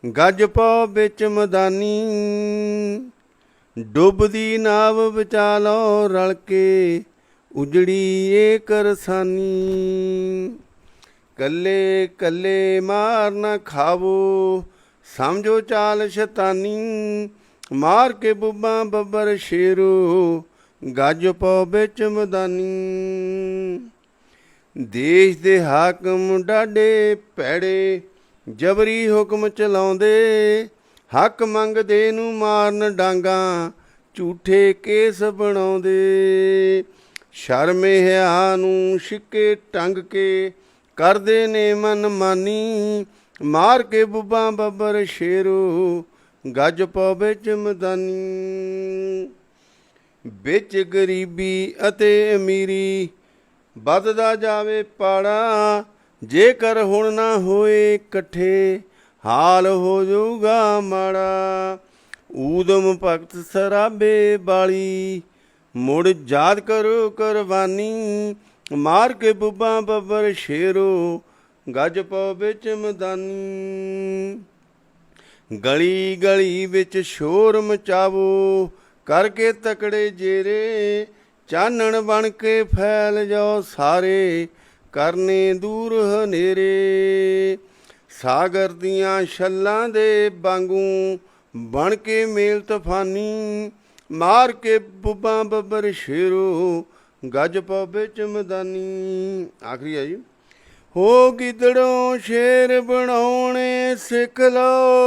ਗੱਜ ਪਾਓ ਵਿੱਚ ਮਦਾਨੀ, ਡੁੱਬਦੀ ਨਾਵ ਵਿਚਾਲੋ ਰਲ ਕੇ, ਉਜੜੀ ਏ ਕਰਸਾਨੀ। ਕੱਲੇ ਕੱਲੇ ਮਾਰ ਨਾ ਖਾਵੋ, ਸਮਝੋ ਚਾਲ ਸ਼ੈਤਾਨੀ, ਮਾਰ ਕੇ ਬੁੱਬਾਂ ਬੱਬਰ ਸ਼ੇਰੋ, ਗੱਜ ਪਾਓ ਵਿੱਚ ਮਦਾਨੀ। ਦੇਸ਼ ਦੇ ਹਾਕਮ ਡਾਢੇ ਭੈੜੇ, ਜਬਰੀ ਹੁਕਮ ਚਲਾਉਂਦੇ, ਹੱਕ ਮੰਗਦੇ ਨੂੰ ਮਾਰਨ ਡਾਂਗਾ, ਝੂਠੇ ਕੇਸ ਬਣਾਉਂਦੇ। ਸ਼ਰਮ ਹਿਆ ਨੂੰ ਛਿੱਕੇ ਟੰਗ ਕੇ, ਕਰਦੇ ਨੇ ਮਨਮਾਨੀ, ਮਾਰ ਕੇ ਬੁੱਬਾਂ ਬੱਬਰ ਸ਼ੇਰੋ, ਗੱਜ ਪਾਓ ਵਿੱਚ ਮਦਾਨੀ। ਵਿੱਚ ਗਰੀਬੀ ਅਤੇ ਅਮੀਰੀ, ਵੱਧਦਾ ਜਾਵੇ ਪਾੜਾ, ਜੇਕਰ ਹੁਣ ਨਾ ਹੋਏ ਇਕੱਠੇ, ਹਾਲ ਹੋ ਜਾਊਗਾ ਮਾੜਾ। ਊਦਮ ਭਗਤ ਸਰਾਬੇ ਬਾਲੀ, ਮੁੜ ਯਾਦ ਕਰੋ ਕੁਰਬਾਨੀ, ਮਾਰ ਕੇ ਬੁੱਬਾਂ ਬੱਬਰ ਸ਼ੇਰੋ, ਗੱਜ ਪਾਓ ਵਿੱਚ ਮਦਾਨੀ। ਗਲੀ ਗਲੀ ਵਿੱਚ ਸ਼ੋਰ ਮਚਾਵੋ, ਕਰਕੇ ਤਕੜੇ ਜੇਰੇ, ਚਾਨਣ ਬਣ ਕੇ ਫੈਲ ਜਾਓ ਸਾਰੇ, ਕਰਨੇ ਦੂਰ ਹਨੇਰੇ। ਸਾਗਰ ਦੀਆਂ ਛੱਲਾਂ ਦੇ ਵਾਂਗੂ, ਬਣ ਕੇ ਮੇਲ ਤੂਫਾਨੀ, ਮਾਰ ਕੇ ਬੁੱਬਾਂ ਬੱਬਰ ਸ਼ੇਰੋ, ਗੱਜ ਪਾਓ ਵਿੱਚ ਮਦਾਨੀ। ਆਖਰੀ ਹੈ ਜੀ। ਹੋ ਗਿੱਦੜੋਂ ਸ਼ੇਰ ਬਣਾਉਣੇ ਸਿੱਖ ਲਓ,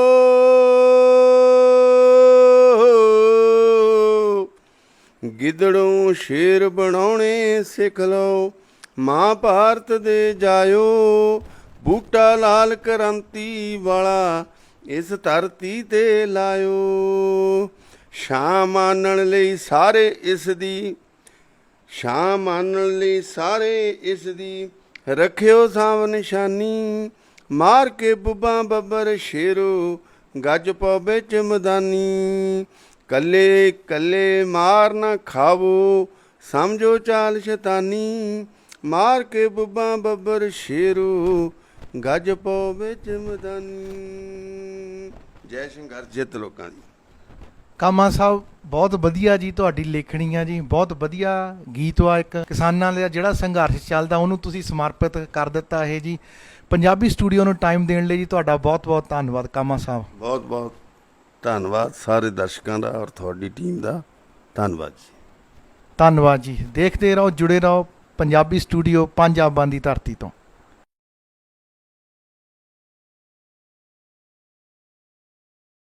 ਗਿੱਦੜੋਂ ਸ਼ੇਰ ਬਣਾਉਣੇ ਸਿੱਖ ਲਓ, ਮਹਾਂਭਾਰਤ ਦੇ ਜਾਇਓ, ਬੂਟਾ ਲਾਲ ਕ੍ਰਾਂਤੀ ਵਾਲਾ ਇਸ ਧਰਤੀ ਤੇ ਲਾਇਓ। ਛਾਂ ਮਾਨਣ ਲਈ ਸਾਰੇ ਇਸ ਦੀ, ਛਾਂ ਮਾਨਣ ਲਈ ਸਾਰੇ ਇਸ ਦੀ, ਰੱਖਿਓ ਸਾਂਭ ਨਿਸ਼ਾਨੀ, ਮਾਰ ਕੇ ਬੁੱਬਾਂ ਬੱਬਰ ਸ਼ੇਰੋ, ਗੱਜ ਪਾਓ ਵਿੱਚ ਮਦਾਨੀ। ਕੱਲੇ ਕੱਲੇ ਮਾਰ ਨਾ ਖਾਵੋ, ਸਮਝੋ ਚਾਲ ਸ਼ੈਤਾਨੀ, ਮਾਰ ਕੇ ਬੁੱਬਾਂ ਬੱਬਰ ਸ਼ੇਰੋ, ਗੱਜ ਪਾਓ ਵਿੱਚ ਮਦਾਨੀ। ਜੈ ਸੰਘਰਸ਼ ਜਿੱਤ ਲੋਕਾਂ ਦੀ। ਕਾਮਾ ਸਾਹਿਬ ਬਹੁਤ ਵਧੀਆ ਜੀ ਤੁਹਾਡੀ ਲੇਖਣੀ ਆ ਜੀ, ਬਹੁਤ ਵਧੀਆ ਗੀਤ ਵਾ। ਇੱਕ ਕਿਸਾਨਾਂ ਦਾ ਜਿਹੜਾ ਸੰਘਰਸ਼ ਚੱਲਦਾ ਉਹਨੂੰ ਤੁਸੀਂ ਸਮਰਪਿਤ ਕਰ ਦਿੱਤਾ ਇਹ ਜੀ। ਪੰਜਾਬੀ ਸਟੂਡੀਓ ਨੂੰ ਟਾਈਮ ਦੇਣ ਲਈ ਜੀ ਤੁਹਾਡਾ ਬਹੁਤ ਬਹੁਤ ਧੰਨਵਾਦ ਕਾਮਾ ਸਾਹਿਬ। ਬਹੁਤ ਬਹੁਤ ਧੰਨਵਾਦ ਸਾਰੇ ਦਰਸ਼ਕਾਂ ਦਾ ਔਰ ਤੁਹਾਡੀ ਟੀਮ ਦਾ ਧੰਨਵਾਦ ਜੀ। ਧੰਨਵਾਦ ਜੀ। ਦੇਖਦੇ ਰਹੋ, ਜੁੜੇ ਰਹੋ ਪੰਜਾਬੀ ਸਟੂਡੀਓ, ਪੰਜ ਆਬਾਂ ਦੀ ਧਰਤੀ ਤੋਂ।